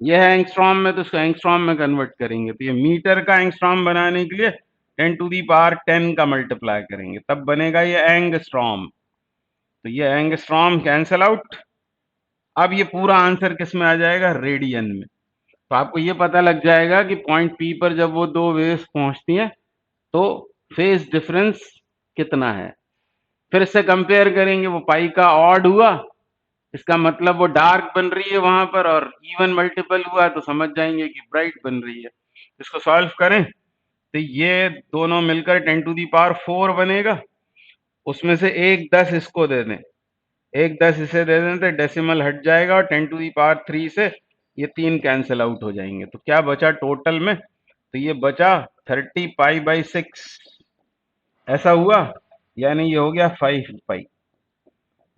ये है एंगस्ट्रॉम में, तो इसको एंगस्ट्रॉम में कन्वर्ट करेंगे। तो ये मीटर का एंगस्ट्रॉम बनाने के लिए 10 टू दी पावर 10 का मल्टीप्लाई करेंगे, तब बनेगा ये एंगस्ट्रॉम। तो ये एंगस्ट्रॉम कैंसल आउट। अब ये पूरा आंसर किस में आ जाएगा? रेडियन में। तो आपको ये पता लग जाएगा कि पॉइंट पी पर जब वो दो वेव्स पहुंचती हैं तो फेज डिफरेंस कितना है। फिर इससे कंपेयर करेंगे, वो पाई का ऑड हुआ इसका मतलब वो डार्क बन रही है वहां पर, और इवन मल्टीपल हुआ तो समझ जाएंगे कि ब्राइट बन रही है। इसको सॉल्व करें तो ये दोनों मिलकर 10⁴ बनेगा। उसमें से एक 10 इसको दे दें, एक 10 इसे दे दें तो डेसिमल हट जाएगा, और 10⁻³ से ये 3 कैंसिल आउट हो जाएंगे। तो क्या बचा टोटल में? तो ये बचा 30π/6। ऐसा हुआ, यानी ये हो गया 5π।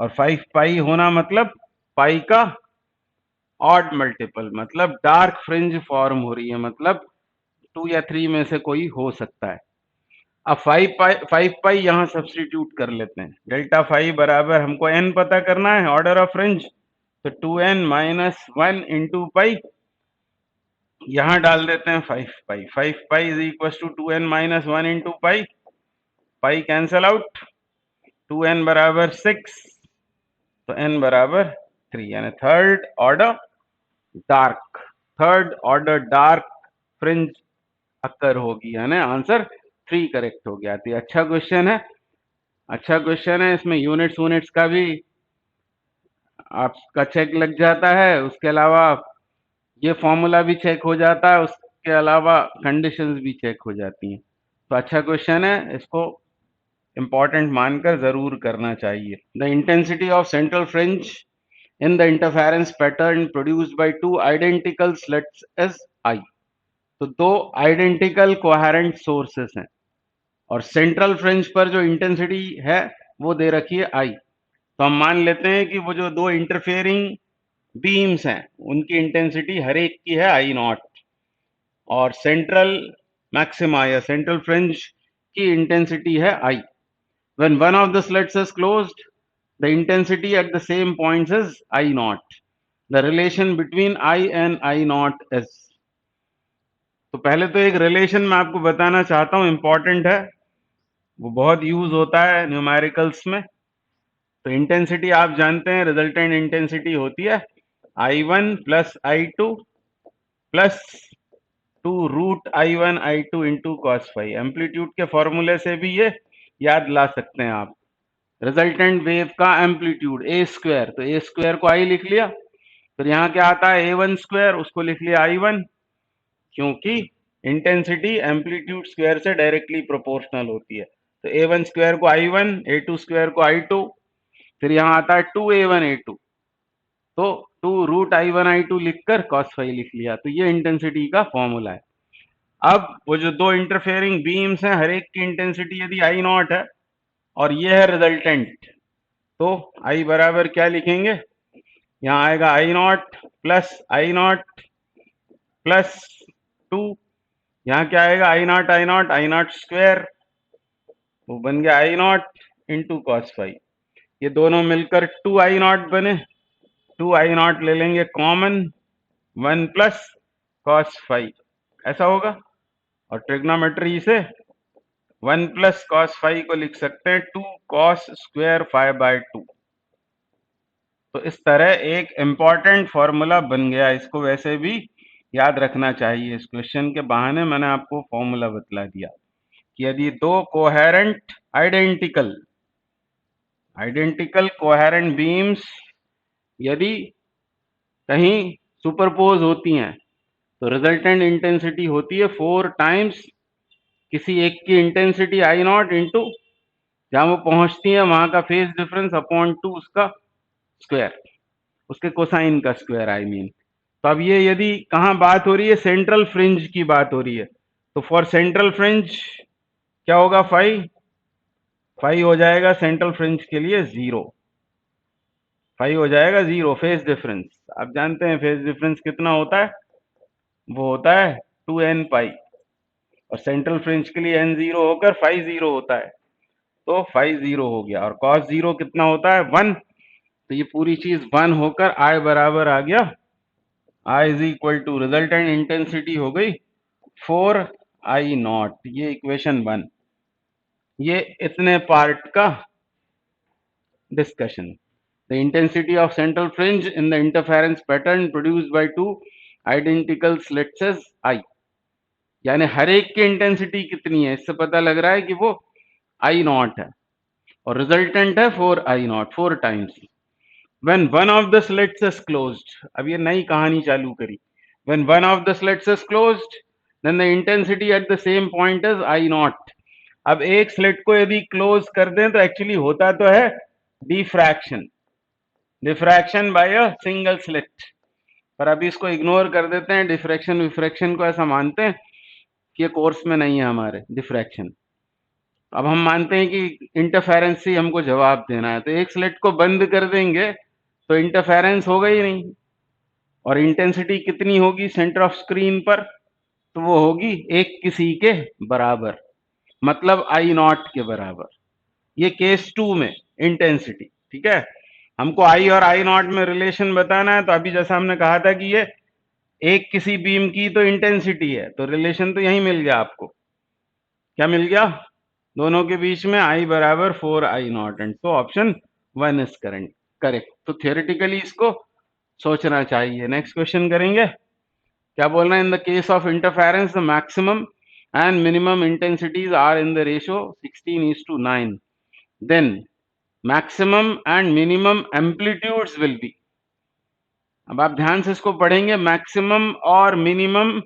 और 5π होना मतलब पाई का ऑड मल्टीपल, मतलब डार्क फ्रिंज फॉर्म हो रही है, मतलब 2 या 3 में से कोई हो सकता है। अब 5π यहां सब्सटीट्यूट कर लेते हैं। डेल्टा फाइव बराबर हमको n पता करना है, ऑर्डर ऑफ फ्रिंज, तो 2n-1 इंटू पाई, यहां डाल देते हैं 5π। 5π is equal to 2n-1 into pi, pi cancel out, 2n बराबर 6, तो n बराबर 3, यानी third order dark fringe occur होगी, यानी आंसर 3 करेक्ट हो गया। तो अच्छा क्वेश्चन है, अच्छा क्वेश्चन है। इसमें यूनिट्स का भी आपका चेक लग जाता है, उसके अलावा ये फॉर्मूला भी चेक हो जाता है, उसके अलावा कंडीशंस भी चेक हो जाती हैं। तो अच्छा क्वेश्चन है, इसको इंपॉर्टेंट मानकर जरूर करना चाहिए। The intensity of central fringe in the interference pattern produced by two identical slits is I। तो दो आइडेंटिकल कोहेरेंट सोर्सेस हैं, और सेंट्रल फ्रिंज पर जो इंटेंसिटी है वो दे रखी है I। तो हम मान लेते हैं कि वो जो दो इंटरफेयरिंग बीम्स हैं उनकी इंटेंसिटी हर एक की है I0, और सेंट्रल मैक्सिमा या सेंट्रल फ्रिंज की इंटेंसिटी है I। When one of the slits is closed, the intensity at the same points is I0। The relation between I and I0 is। तो पहले तो एक रिलेशन मैं आपको बताना चाहता हूं, इंपॉर्टेंट है, वो बहुत यूज होता है न्यूमेरिकल्स में। तो इंटेंसिटी आप जानते हैं, रिजल्टेंट इंटेंसिटी होती है I1 plus I2 plus 2√I1I2 into cos five. Amplitude के फॉर्मूले से भी ये याद ला सकते हैं आप। रिजल्टेंट वेव का एम्पलीट्यूड a², तो a² को I लिख लिया, फिर यहाँ क्या आता है a1², उसको लिख लिया I1, क्योंकि इंटेंसिटी एम्पलीट्यूड स्क्वायर से डायरेक्टली प्रोपोर्शनल होती है। तो a1² को I1, a2² को I2, फिर यहाँ आता है 2a1a2, तो 2√I1I2 लिखकर cos फाइव लिख लिया। तो ये इंटेंसिटी का फॉर्मूला है। अब वो जो दो इंटरफेयरिंग बीम्स हैं, हर एक की इंटेंसिटी यदि I0 है और ये है रिजल्टेंट, तो I बराबर क्या लिखेंगे, यहाँ आएगा I0 प्लस I0 प्लस 2, यहाँ क्या आएगा I0 वो बन गया I0 इंटू cos फाइव। ये दोनों मिलकर 2I0 बने, 2I0 ले लेंगे कॉमन, 1 प्लस cos फाइव, ऐसा होगा। और ट्रिग्नोमेट्री से 1 प्लस cos फाइव को लिख सकते हैं 2 cos² 5/2। तो इस तरह एक इंपॉर्टेंट फॉर्मूला बन गया। इसको वैसे भी याद रखना चाहिए, इस क्वेश्चन के बहाने मैंने आपको फॉर्मूला बतला दिया कि यदि दो कोहेरेंट आइडेंटिकल कोहेरेंट बीम्स यदि कहीं सुपरपोज होती हैं, तो रिजल्टेंट इंटेंसिटी होती है 4 टाइम्स किसी एक की इंटेंसिटी I0 इंटू जहां वो पहुंचती है वहां का फेज डिफरेंस अपॉन 2 उसका स्क्वायर, उसके कोसाइन का स्क्वायर आई मीन। तो अब ये यदि कहां बात हो रही है, सेंट्रल फ्रिंज की बात हो रही है, तो फॉर सेंट्रल फ्रिंज क्या होगा, 5 हो जाएगा सेंट्रल फ्रिंज के लिए 0, 5 हो जाएगा 0 फेज डिफरेंस। आप जानते हैं फेज डिफरेंस कितना होता है, वो होता है 2n पाई, और सेंट्रल फ्रिंज के लिए n 0 होकर 5 0 होता है, तो 5 0 हो गया। और cos 0 कितना होता है 1, तो ये पूरी चीज 1 होकर I बराबर आ गया, I is equal to resultant intensity हो गई 4I0। ये इक्वेशन 1। ये इतने पार्ट का discussion. The intensity of central fringe in the interference pattern produced by two identical slits is I। यानी हर एक की इंटेंसिटी कितनी है, इससे पता लग रहा है कि वो I0 है, और रिजल्टेंट है 4I0, 4 times. when one of the slits is closed, अब ये नई कहानी चालू करी, when one of the slits is closed then the intensity at the same point is I naught. अब एक स्लिट को यदि क्लोज कर दें तो एक्चुअली होता तो है diffraction, diffraction by a single slit, पर अभी इसको इग्नोर कर देते हैं, डिफ्रैक्शन विफ्रैक्शन को ऐसा मानते हैं कि ये कोर्स में नहीं है हमारे डिफ्रैक्शन। अब हम मानते हैं कि इंटरफेरेंस से हमको जवाब देना है, तो एक स्लिट को बंद कर देंगे तो इंटरफेरेंस होगा ही नहीं, और इंटेंसिटी कितनी होगी सेंटर ऑफ स्क्रीन पर, तो वो होगी एक किसी के बराबर, मतलब आई नॉट के बराबर। ये केस 2 में इंटेंसिटी, ठीक है। हमको आई और आई नॉट में रिलेशन बताना है, तो अभी जैसा हमने कहा था कि ये एक किसी बीम की तो इंटेंसिटी है, तो रिलेशन तो यही मिल गया आपको, क्या मिल गया, दोनों के बीच में आई बराबर 4 आई नॉट, एंड तो ऑप्शन 1 इज करेक्ट। तो थियोरेटिकली इसको सोचना चाहिए। नेक्स्ट क्वेश्चन करेंगे, क्या बोलना है, in the case of interference the maximum and minimum intensities are in the ratio 16:9, then maximum and minimum amplitudes will be. अब आप ध्यान से इसको पढ़ेंगे, मैक्सिमम और मिनिमम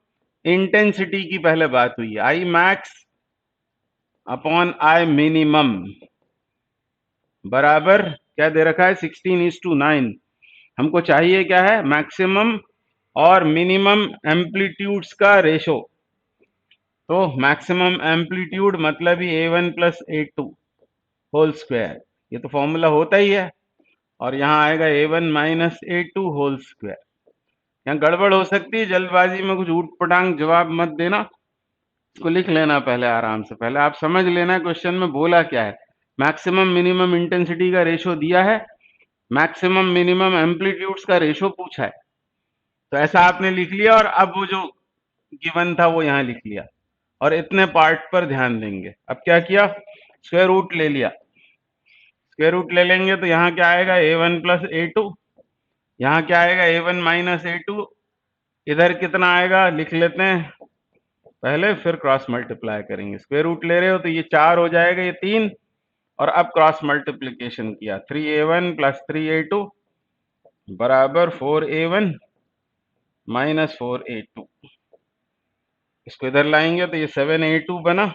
इंटेंसिटी की पहले बात हुई है, I max upon I minimum बराबर क्या दे रखा है 16:9। हमको चाहिए क्या है, मैक्सिमम और मिनिमम एम्पलीट्यूड्स का रेशो। तो मैक्सिमम एम्पलीट्यूड मतलब ही A1 plus A2 whole square, ये तो फॉर्मूला होता ही है, और यहाँ आएगा A1 minus A2 whole square. यहाँ गड़बड़ हो सकती है, जल्दबाजी में कुछ ऊट पटांग जवाब मत देना, इसको लिख लेना पहले आराम से, पहले आप समझ लेना क्वेश्चन में बोला क्या है। मैक्सिमम मिनिमम इंटेंसिटी का रेशो दिया है, मैक्सिमम मिनिमम एम्पलीट्यूड्स का रेशो पूछा है, तो ऐसा आपने लिख लिया, और अब वो जो गिवन था वो यहाँ लिख लिया, और इतने पार्ट पर ध्यान देंगे। अब क्या किया, स्क्वायर रूट ले लिया, स्क्वायर रूट ले लेंगे तो यहाँ क्या आएगा A1 प्लस A2, यहाँ क्या आएगा A1 माइनस A2, इधर कितना आएगा लिख लेते हैं पहले, फिर क्रॉस मल्टीप्लाई करेंगे। स्क्वायर रूट ले रहे हो तो ये 4 हो जाएगा, ये 3, और अब क्रॉस मल्टीप्लीकेशन किया, 3A1 प्लस 3A2 बराबर 4A1 माइनस 4A2। इसको इधर लाएंगे तो ये 7A2 बना,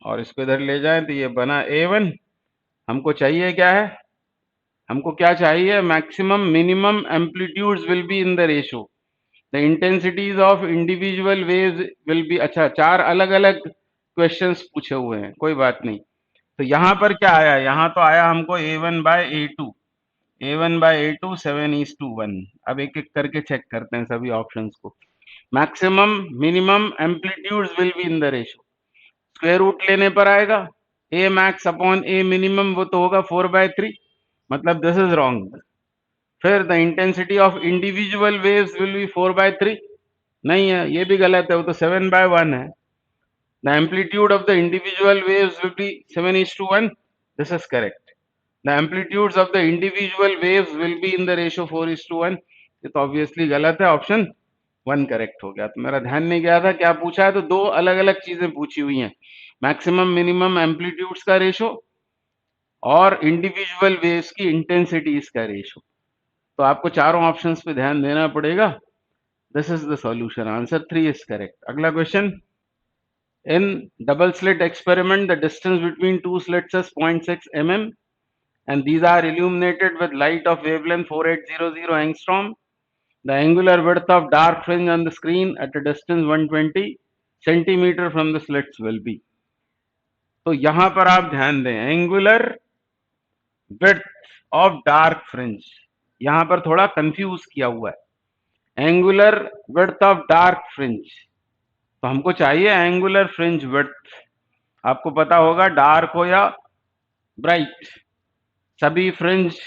और इसको इधर ले जाएं तो ये बना A1। हमको चाहिए क्या है, हमको क्या चाहिए, maximum minimum amplitudes will be in the ratio, the intensities of individual waves will B. अच्छा, 4 अलग अलग क्वेश्चंस पूछे हुए हैं, कोई बात नहीं। तो यहाँ पर क्या आया, यहाँ तो आया हमको A1 bye A2, A1 bye A2 7:1। अब एक एक करके चेक करते हैं सभी ऑप्शंस को। Maximum minimum amplitudes will be in the ratio, square root लेने पर आएगा A max upon A minimum, वो तो होगा 4/3, मतलब दिस इज रॉन्ग। फिर the intensity of individual waves will be 4/3, नहीं है, ये भी गलत है, वो तो 7/1 है। The amplitude of the individual waves will B 7:1, this is correct. The amplitudes of the individual waves will be in the ratio 4:1, ये तो ऑब्वियसली गलत है, ऑप्शन 1 करेक्ट हो गया। तो मेरा ध्यान नहीं गया था क्या पूछा है, तो 2 अलग अलग चीजें पूछी हुई हैं, मैक्सिमम मिनिमम एम्पलीट्यूड्स का रेशो और इंडिविजुअल वेव्स की इंटेंसिटीज का रेशो। तो आपको चारों ऑप्शंस पे ध्यान देना पड़ेगा। This is the solution, answer 3 is correct. अगला question, in double slit experiment the distance between two slits is 0.6 mm and these are illuminated with light of wavelength 4800 angstrom. The angular width of dark fringe on the screen at a distance 120 centimeter from the slits will be. तो यहां पर आप ध्यान दें, angular width of dark fringe, यहां पर थोड़ा confuse किया हुआ है, angular width of dark fringe, तो हमको चाहिए एंगुलर फ्रिंज विड्थ। आपको पता होगा डार्क हो या ब्राइट, सभी फ्रिंज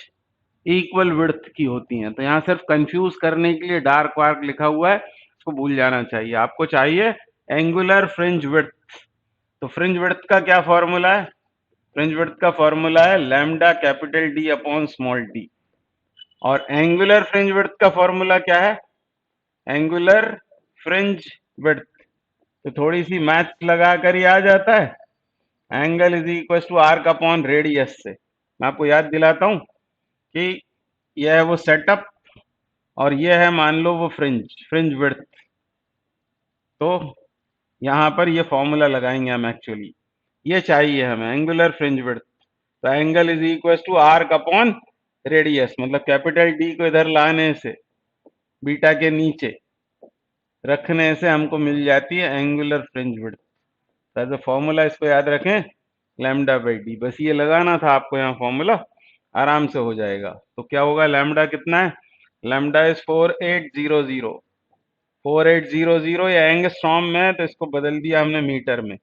इक्वल विड्थ की होती हैं, तो यहाँ सिर्फ कंफ्यूज करने के लिए डार्क वार्क लिखा हुआ है, इसको भूल जाना चाहिए। आपको चाहिए एंगुलर फ्रिंज विड्थ। तो फ्रिंज विड्थ का क्या फॉर्मूला है, फ्रिंज विड्थ का फॉर्मूला है lambda capital D upon small D, और एंगुलर फ्रिंज विड्थ का फॉर्मूला क्या है, एंगुलर फ्रिंज विड्थ, तो थोड़ी सी मैथ्स लगा कर ही आ जाता है, angle is equal to arc upon radius से। मैं आपको याद दिलाता हूं कि ये है वो सेटअप, और ये है मान लो वो फ्रिंज विड्थ। तो यहाँ पर ये फॉर्मूला लगाएंगे हम एक्चुअली, ये चाहिए हमें एंगुलर फ्रिंज विड्थ। तो angle is equal to arc upon radius, मतलब कैपिटल डी को इधर लाने से, बीटा के नीचे रखने से हमको मिल जाती है एंगुलर फ्रिंज विड्थ। तो एज अ फॉर्मूला इसको याद रखें, लैम्डा बाई डी, बस ये लगाना था आपको यहाँ फॉर्मूला, आराम से हो जाएगा। तो क्या होगा, लैम्डा कितना है, लैम्डा इज 4800, 4800, या एंगस्ट्रॉम में है तो इसको बदल दिया हमने मीटर में,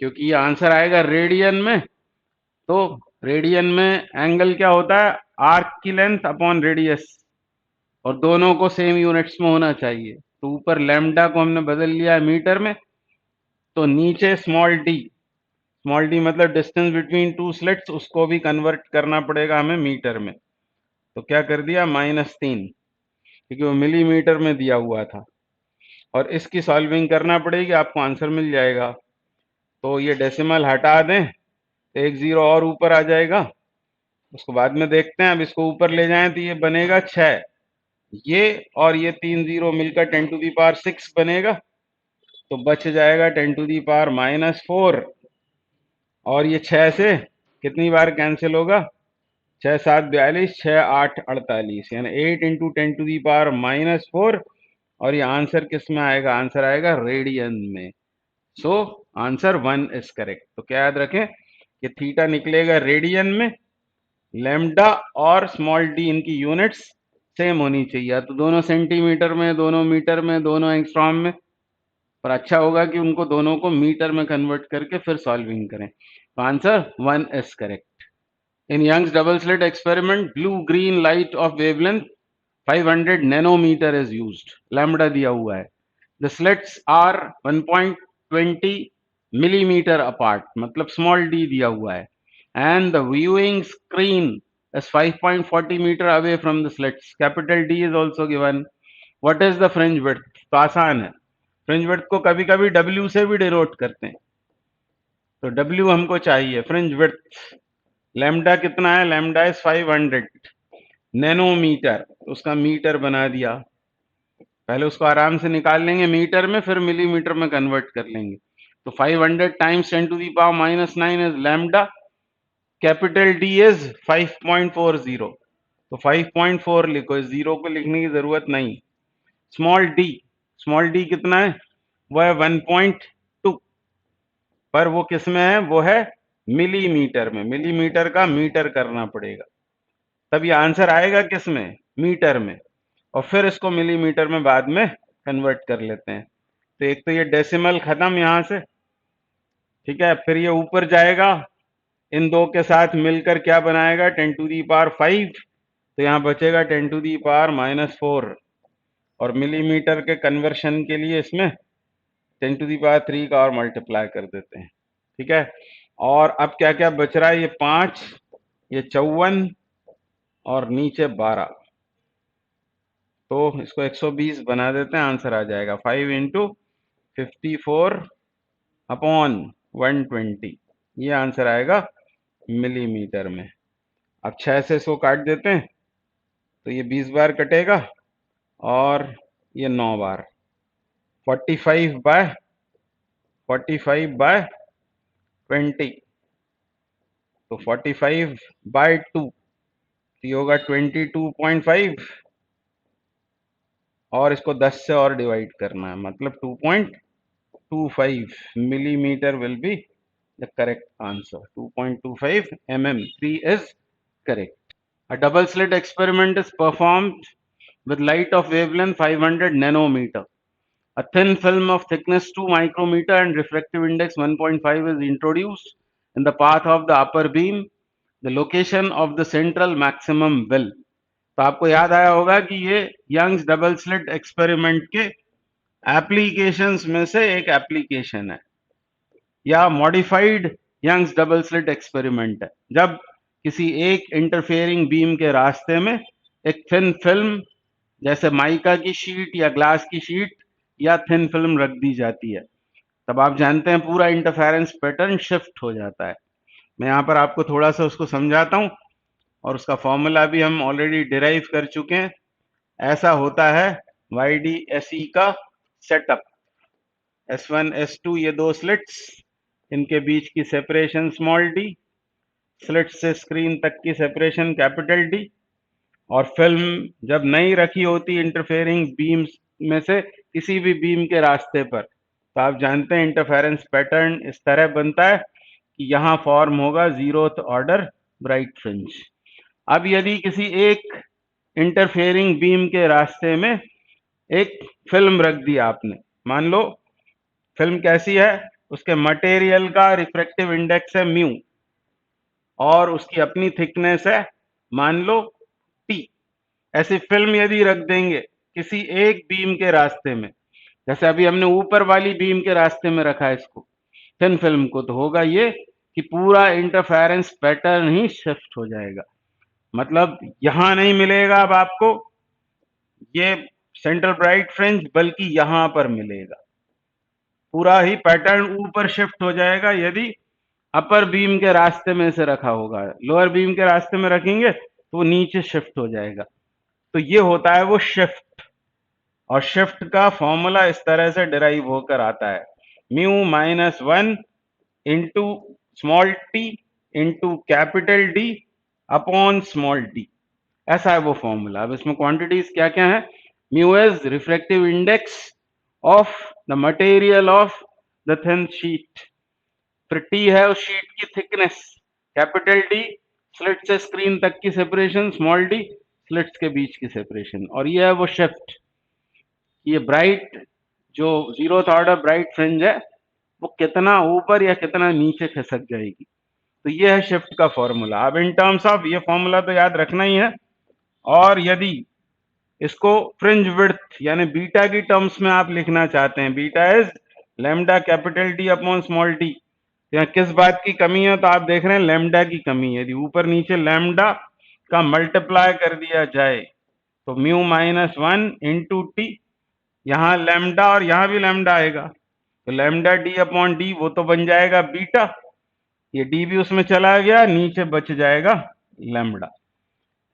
क्योंकि ये आंसर आएगा रेडियन में। तो रेडियन में एंगल क्या होता है, आर्क की लेंथ अपॉन रेडियस, और दोनों को सेम यूनिट्स में होना चाहिए। तो ऊपर लैम्डा को हमने बदल लिया है मीटर में, तो नीचे स्मॉल डी मतलब डिस्टेंस बिटवीन टू स्लिट्स, उसको भी कन्वर्ट करना पड़ेगा हमें मीटर में। तो क्या कर दिया, -3, क्योंकि वो मिलीमीटर में दिया हुआ था, और इसकी सॉल्विंग करना पड़ेगी, आपको आंसर मिल जाएगा। तो ये डेसिमल हटा दें, एक जीरो और ऊपर आ जाएगा, उसको बाद में देखते हैं। अब इसको ऊपर ले जाएं तो ये बनेगा 6, ये और ये 3 जीरो मिलकर 10⁻6 बनेगा, तो बच जाएगा 10⁻⁻4, और ये 6 से कितनी बार कैंसिल होगा, 6 7 42, 6 8 48, यानी 8 इंटू 10⁻⁻4, और ये आंसर किस में आएगा, आंसर आएगा रेडियन में। So answer 1 is correct. तो क्या याद रखें कि थीटा निकलेगा रेडियन में, लैम्डा और स्मॉल डी इनकी यूनिट्स सेम होनी चाहिए, तो दोनों सेंटीमीटर में, दोनों मीटर में, दोनों एंगस्ट्रॉम में, पर अच्छा होगा कि उनको दोनों को मीटर में कन्वर्ट करके फिर सॉल्विंग करें। तो answer 1 is correct. In Young's double slit experiment, blue green light of wavelength 500 nanometre is used, lambda दिया हुआ है। The slits are 1.20 millimetre apart, मतलब स्मॉल डी दिया हुआ है, and the viewing screen is 5.40 meter away from the slits. Capital D is also given. What is the fringe width? तो आसान है, फ्रिंज विड्थ को कभी कभी W से भी डिनोट करते हैं, तो W हमको चाहिए। फ्रिंज विड्थ लैम्डा कितना है, लैम्डा इज 500 नैनोमीटर, उसका मीटर बना दिया, पहले उसको आराम से निकाल लेंगे मीटर में, फिर मिलीमीटर में कन्वर्ट कर लेंगे। तो 500 times 10⁻⁻9 is lambda, capital D is 5.40, तो 5.4 लिखो, इस जीरो को लिखने की जरूरत नहीं। स्मॉल डी कितना है, वो है 1.2, पर वो किस में है, वो है मिलीमीटर में, मिलीमीटर का मीटर करना पड़ेगा, तब ये आंसर आएगा किस में, मीटर में, और फिर इसको मिलीमीटर में बाद में कन्वर्ट कर लेते हैं। तो एक तो ये डेसिमल खत्म यहां से, ठीक है, फिर ये ऊपर जाएगा, इन दो के साथ मिलकर क्या बनाएगा, 10⁵, तो यहाँ बचेगा 10⁻⁻4, और मिलीमीटर के कन्वर्शन के लिए इसमें 10⁻³ का और मल्टीप्लाई कर देते हैं, ठीक है। और अब क्या क्या बच रहा है, ये 5, ये 54, और नीचे 12, तो इसको 120 बना देते हैं, आंसर आ जाएगा 5 इंटू 54/120, ये आंसर आएगा मिलीमीटर में। अब 6 से इसको काट देते हैं, तो ये 20 बार कटेगा, और ये 9 बार, 45/20, तो 45/2, तो ये होगा 22.5, और इसको 10 से और डिवाइड करना है, मतलब 2.25 millimeter will be the correct answer. 2.25 mm. 3 is correct. A double slit experiment is performed with light of wavelength 500 nanometer. A thin film of thickness 2 micrometer and refractive index 1.5 is introduced in the path of the upper beam. The location of the central maximum will. तो आपको याद आया होगा कि ये Young's double slit experiment के applications में से एक एप्लीकेशन है, या modified Young's double slit experiment है, जब किसी एक इंटरफेयरिंग बीम के रास्ते में एक थिन फिल्म जैसे माइका की शीट या ग्लास की शीट या थिन फिल्म रख दी जाती है, तब आप जानते हैं पूरा इंटरफेरेंस पैटर्न शिफ्ट हो जाता है। मैं यहाँ पर आपको थोड़ा सा उसको समझाता हूँ। और उसका फॉर्मूला भी हम ऑलरेडी डिराइव कर चुके हैं। ऐसा होता है YDSE का सेटअप। S1 S2 ये दो स्लिट्स, इनके बीच की सेपरेशन स्मॉल d, स्लिट से स्क्रीन तक की सेपरेशन कैपिटल D, और फिल्म जब नहीं रखी होती इंटरफेयरिंग बीम्स में से किसी भी बीम के रास्ते पर, तो आप जानते हैं इंटरफेरेंस पैटर्न इस तरह बनता है कि यहाँ फॉर्म होगा जीरोथ ऑर्डर ब्राइट फ्रिंज। अब यदि किसी एक इंटरफेयरिंग बीम के रास्ते में एक फिल्म रख दी आपने, मान लो फिल्म कैसी है, उसके मटेरियल का रिफ्रैक्टिव इंडेक्स है म्यू और उसकी अपनी थिकनेस है मान लो टी। ऐसी फिल्म यदि रख देंगे किसी एक बीम के रास्ते में, जैसे अभी हमने ऊपर वाली बीम के रास्ते में रखा है इसको थिन फिल्म को, तो होगा ये कि पूरा इंटरफेरेंस पैटर्न ही शिफ्ट हो जाएगा। मतलब यहां नहीं मिलेगा अब आपको ये सेंट्रल ब्राइट फ्रिंज, बल्कि यहां पर मिलेगा। पूरा ही पैटर्न ऊपर शिफ्ट हो जाएगा यदि अपर बीम के रास्ते में से रखा होगा। लोअर बीम के रास्ते में रखेंगे तो वो नीचे शिफ्ट हो जाएगा। तो ये होता है वो शिफ्ट, और शिफ्ट का फॉर्मूला इस तरह से डिराइव होकर आता है, mu minus 1 into small T into capital D upon small D. ऐसा है वो फॉर्मूला। अब इसमें क्वांटिटीज क्या क्या है, mu is refractive index of the material of the thin sheet, फिर टी है उस शीट की थिकनेस, कैपिटल डी स्लिट से स्क्रीन तक की सेपरेशन, स्मॉल डी स्लिट्स के बीच की सेपरेशन, और ये है वो शिफ्ट। ये ब्राइट जो जीरोथ ऑर्डर ब्राइट फ्रिंज है वो कितना ऊपर या कितना नीचे खिसक जाएगी, तो ये है शिफ्ट का फॉर्मूला। अब इन टर्म्स ऑफ ये फॉर्मूला तो याद रखना ही है, और यदि इसको फ्रिंज विड्थ यानी बीटा की टर्म्स में आप लिखना चाहते हैं, beta is lambda capital D upon small D, यहाँ किस बात की कमी है, तो आप देख रहे हैं लैम्डा की कमी है। यदि ऊपर नीचे लैम्डा का मल्टीप्लाई कर दिया जाए तो म्यू माइनस 1 इंटू टी, यहाँ लैम्डा और यहाँ भी लैम्डा आएगा, तो लैम्डा डी अपॉन डी वो तो बन जाएगा बीटा, ये डी भी उसमें चला गया, नीचे बच जाएगा लैम्डा।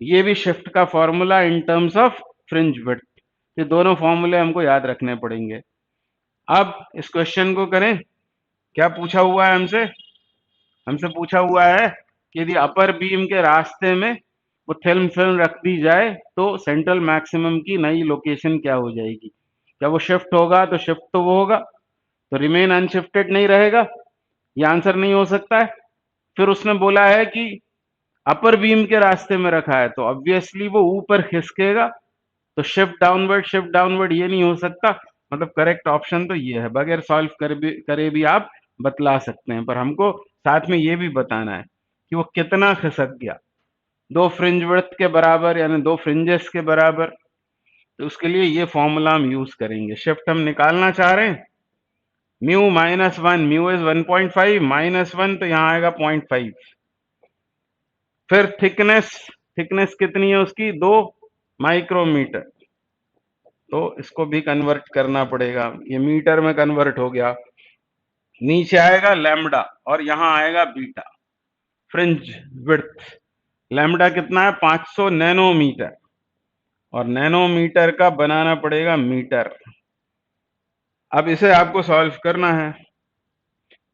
ये भी शिफ्ट का formula in terms of fringe width. ये दोनों फॉर्मूले हमको याद रखने पड़ेंगे। अब इस क्वेश्चन को करें, क्या पूछा हुआ है हमसे, हमसे पूछा हुआ है कि यदि अपर बीम के रास्ते में वो फिल्म रख दी जाए तो सेंट्रल मैक्सिमम की नई लोकेशन क्या हो जाएगी। क्या वो शिफ्ट होगा, तो शिफ्ट तो वो होगा, तो रिमेन अनशिफ्टेड नहीं रहेगा, ये आंसर नहीं हो सकता है। फिर उसने बोला है कि अपर बीम के रास्ते में रखा है तो ऑब्वियसली वो ऊपर खिसकेगा, तो शिफ्ट डाउनवर्ड ये नहीं हो सकता। मतलब करेक्ट ऑप्शन तो ये है, बगैर सॉल्व करे भी आप बतला सकते हैं, पर हमको साथ में ये भी बताना है कि वो कितना खिसक गया, दो फ्रिंज विड्थ के बराबर यानी दो फ्रिंजेस के बराबर। तो उसके लिए ये फॉर्मूला हम यूज करेंगे। शिफ्ट हम निकालना चाह रहे हैं, mu minus 1, mu is 1.5 minus 1 तो यहाँ आएगा 0.5। फिर थिकनेस, थिकनेस कितनी है उसकी, 2 माइक्रोमीटर, तो इसको भी कन्वर्ट करना पड़ेगा, ये मीटर में कन्वर्ट हो गया। नीचे आएगा लैम्डा और यहां आएगा बीटा। फ्रिंज विड्थ लैम्डा कितना है, 500 नैनोमीटर, और नैनोमीटर का बनाना पड़ेगा मीटर। अब इसे आपको सॉल्व करना है,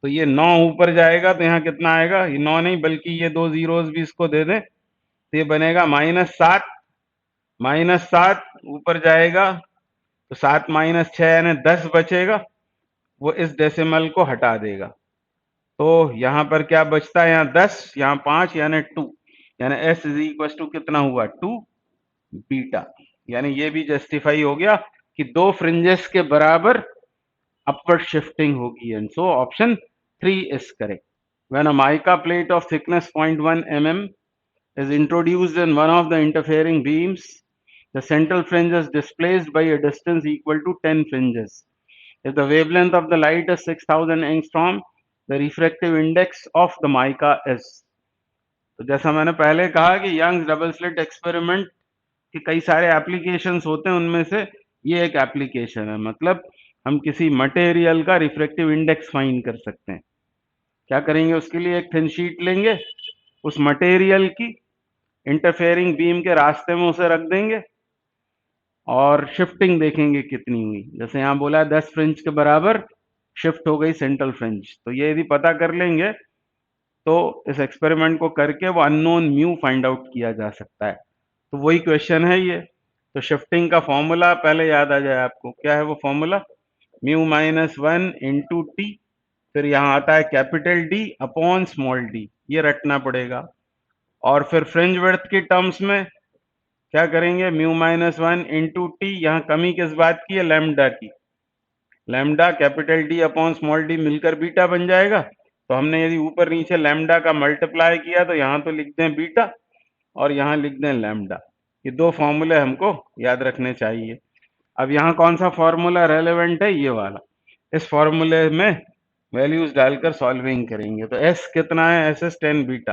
तो ये 9 ऊपर जाएगा तो यहाँ कितना आएगा, ये 9 नहीं बल्कि ये 2 जीरोस भी इसको दे दें, तो ये बनेगा -7, -7 ऊपर जाएगा तो 7 माइनस 6 यानी 10 बचेगा, वो इस डेसिमल को हटा देगा, तो यहां पर क्या बचता है, यहाँ 10 यहाँ 5 यानी 2, यानी S इज इक्वल टू कितना हुआ 2 बीटा। यानी ये भी जस्टिफाई हो गया कि दो फ्रिंजेस के बराबर अपवर्ड शिफ्टिंग होगी, and so option 3 is correct. When a mica plate of thickness 0.1 mm is introduced in one of the interfering beams, the central fringe is displaced by a distance equal to 10 fringes. If the wavelength of the light is 6000 angstrom, the refractive index of the mica is। तो जैसा मैंने पहले कहा कि Young's double slit experiment के कई सारे applications होते हैं, उनमें से ये एक एप्लीकेशन है। मतलब हम किसी मटेरियल का रिफ्रैक्टिव इंडेक्स फाइंड कर सकते हैं। क्या करेंगे उसके लिए, एक थिन शीट लेंगे, उस मटेरियल की इंटरफेयरिंग बीम के रास्ते में उसे रख देंगे और शिफ्टिंग देखेंगे कितनी हुई। जैसे यहाँ बोला है 10 फ्रिंज के बराबर शिफ्ट हो गई सेंट्रल फ्रिंज, तो ये यदि पता कर लेंगे तो इस एक्सपेरिमेंट को करके वो अननोन म्यू फाइंड आउट किया जा सकता है। तो वही क्वेश्चन है ये। तो शिफ्टिंग का फॉर्मूला पहले याद आ जाए आपको, क्या है वो formula, mu minus 1 into T, फिर यहाँ आता है capital D upon small D, ये रटना पड़ेगा। और फिर फ्रिंज विड्थ की टर्म्स में क्या करेंगे, म्यू माइनस 1 इंटू टी, यहाँ कमी किस बात की है, लैम्डा की। Lambda capital D upon small D मिलकर बीटा बन जाएगा। तो हमने यदि ऊपर नीचे लैम्डा का मल्टीप्लाई किया तो यहाँ तो लिख दें बीटा और यहाँ लिख दें लैम्डा। ये दो फॉर्मूले हमको याद रखने चाहिए। अब यहाँ कौन सा फॉर्मूला रेलेवेंट है, ये वाला। इस फॉर्मूले में वैल्यूज डालकर सॉल्विंग करेंगे। तो एस कितना है, एस एस 10 बीटा,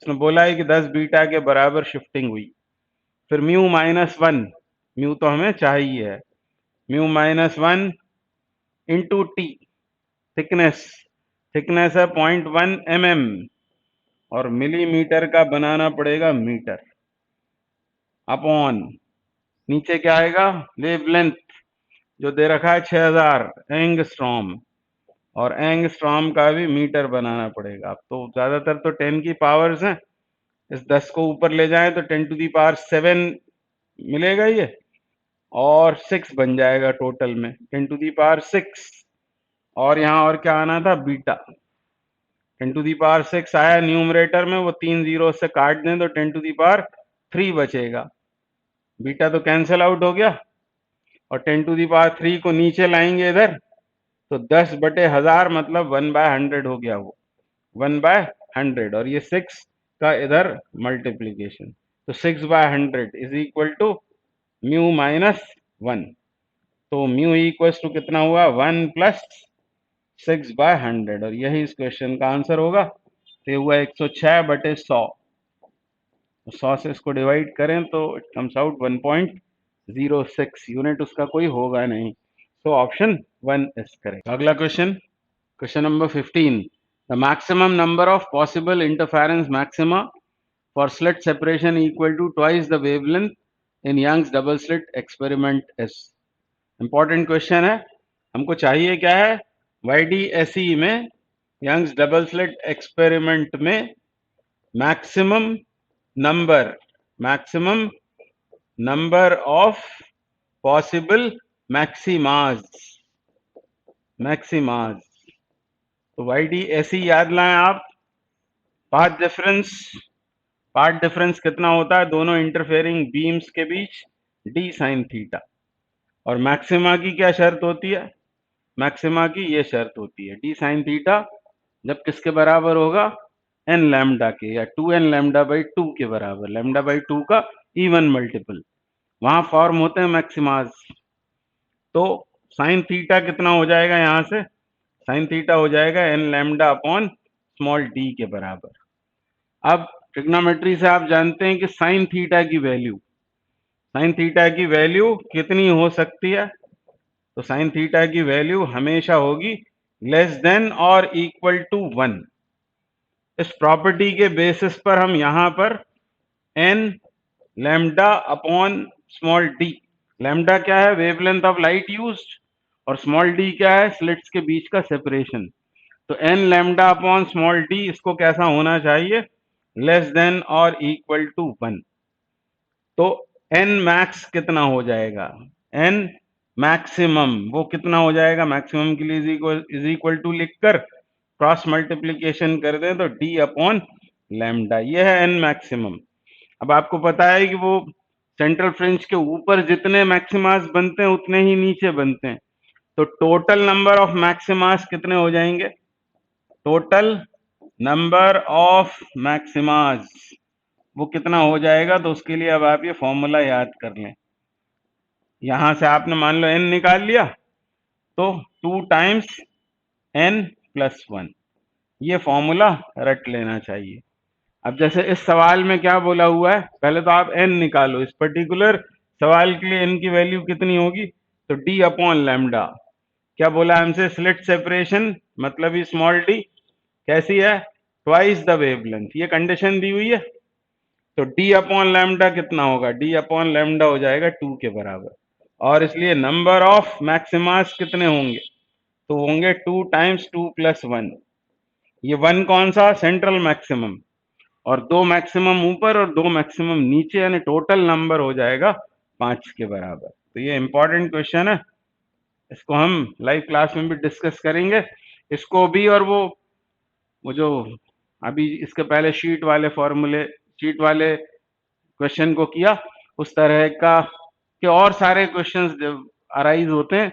इसने बोला है कि 10 बीटा के बराबर शिफ्टिंग हुई। फिर म्यू माइनस 1, म्यू तो हमें चाहिए है, mu minus 1 into T, thickness, thickness है 0.1 mm और मिलीमीटर का बनाना पड़ेगा मीटर, अपॉन नीचे क्या आएगा, वेवलेंथ जो दे रखा है 6000 एंगस्ट्रॉम, और एंगस्ट्रॉम का भी मीटर बनाना पड़ेगा। अब तो ज्यादातर तो 10 की पावर्स हैं, इस 10 को ऊपर ले जाएं तो 10 टू दी पावर 7 मिलेगा ये, और 6 बन जाएगा टोटल में 10 टू दी पावर 6। और यहाँ और क्या आना था, बीटा। 10 टू दी पावर 6 आया न्यूमरेटर में, वो 3 जीरो से काट दें तो 10 टू दी पावर 3 बचेगा। बीटा तो कैंसिल आउट हो गया, और 10 टू दी पावर 3 को नीचे लाएंगे इधर तो 10/1000 मतलब 1/100 हो गया, वो 1/100, और ये 6 का इधर मल्टीप्लीकेशन, तो 6/100 is equal to mu minus 1। तो म्यू इक्वल टू कितना हुआ, 1 प्लस 6/100, और यही इस क्वेश्चन का आंसर होगा। तो ये हुआ 106/100, 100 से इसको डिवाइड करें तो इट कम्स आउट 1.06 यूनिट, उसका कोई होगा नहीं। तो ऑप्शन 1 इज करेक्ट। अगला question, question number 15, the maximum number of possible interference maxima for slit separation equal to twice the wavelength in Young's double slit experiment is. Important question है, हमको चाहिए क्या है, YDSE में यंग्स डबल स्लिट एक्सपेरिमेंट में maximum number of possible maximas. तो YDSE याद लाएं आप, पाथ डिफरेंस कितना होता है दोनों इंटरफेयरिंग बीम्स के बीच, d sin थीटा। और मैक्सिमा की क्या शर्त होती है, मैक्सिमा की ये शर्त होती है d sin थीटा जब किसके बराबर होगा, n लैम्डा के, या 2n λ/2 के बराबर, λ/2 का इवन मल्टीपल, वहां फॉर्म होते हैं मैक्सिमाज। तो साइन थीटा कितना हो जाएगा, यहां से साइन थीटा हो जाएगा n lambda upon small d के बराबर। अब ट्रिग्नोमेट्री से आप जानते हैं कि साइन थीटा की वैल्यू कितनी हो सकती है, तो साइन थीटा की वैल्यू हमेशा होगी लेस देन और इक्वल टू 1। इस प्रॉपर्टी के बेसिस पर हम यहां पर n lambda upon small d, lambda क्या है, वेवलेंथ ऑफ लाइट यूज्ड, और स्मॉल d क्या है, स्लिट्स के बीच का सेपरेशन। तो n lambda upon small d इसको कैसा होना चाहिए, लेस देन और इक्वल टू 1। तो n मैक्स कितना हो जाएगा, n मैक्सिमम वो कितना हो जाएगा, मैक्सिमम के लिए इज इक्वल टू लिखकर क्रॉस मल्टीप्लीकेशन कर दें तो d अपॉन लैम्डा, ये है n मैक्सिमम। अब आपको पता है कि वो सेंट्रल फ्रिंज के ऊपर जितने मैक्सिमास बनते हैं उतने ही नीचे बनते हैं, तो टोटल नंबर ऑफ मैक्सिमास कितने हो जाएंगे, टोटल नंबर ऑफ मैक्सिमास वो कितना हो जाएगा। तो उसके लिए अब आप ये फॉर्मूला याद कर लें, यहां से आपने मान लो n निकाल लिया तो 2 टाइम्स n प्लस 1, ये फॉर्मूला रट लेना चाहिए। अब जैसे इस सवाल में क्या बोला हुआ है, पहले तो आप n निकालो, इस पर्टिकुलर सवाल के लिए n की वैल्यू कितनी होगी, तो d अपॉन लैम्डा। क्या बोला हमसे, स्लिट सेपरेशन मतलब ही स्मॉल d कैसी है, ट्वाइस द वेवलेंथ, ये कंडीशन दी हुई है। तो डी अपॉन लैम्डा कितना होगा? डी अपॉन लैम्डा हो जाएगा 2 के बराबर, और इसलिए नंबर ऑफ मैक्सिमास कितने होंगे? तो होंगे 2 टाइम्स 2 प्लस 1। ये 1 कौन सा? सेंट्रल मैक्सिमम, और 2 मैक्सिमम ऊपर और 2 मैक्सिमम नीचे, यानी टोटल नंबर हो जाएगा 5 के बराबर। तो ये इंपॉर्टेंट क्वेश्चन है, इसको हम लाइव क्लास में भी डिस्कस करेंगे, इसको भी। और वो जो अभी इसके पहले शीट वाले फॉर्मूले, शीट वाले क्वेश्चन को किया, उस तरह का के और सारे क्वेश्चंस अराइज होते हैं,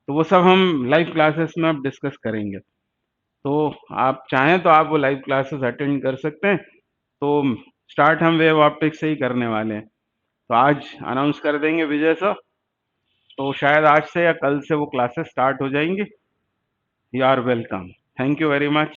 तो वो सब हम लाइव क्लासेस में अब डिस्कस करेंगे। तो आप चाहें तो आप वो लाइव क्लासेस अटेंड कर सकते हैं। तो स्टार्ट हम वेव ऑप्टिक्स से ही करने वाले हैं, तो आज अनाउंस कर देंगे विजय सर, तो शायद आज से या कल से वो क्लासेस स्टार्ट हो जाएंगी। You are welcome, thank you very much.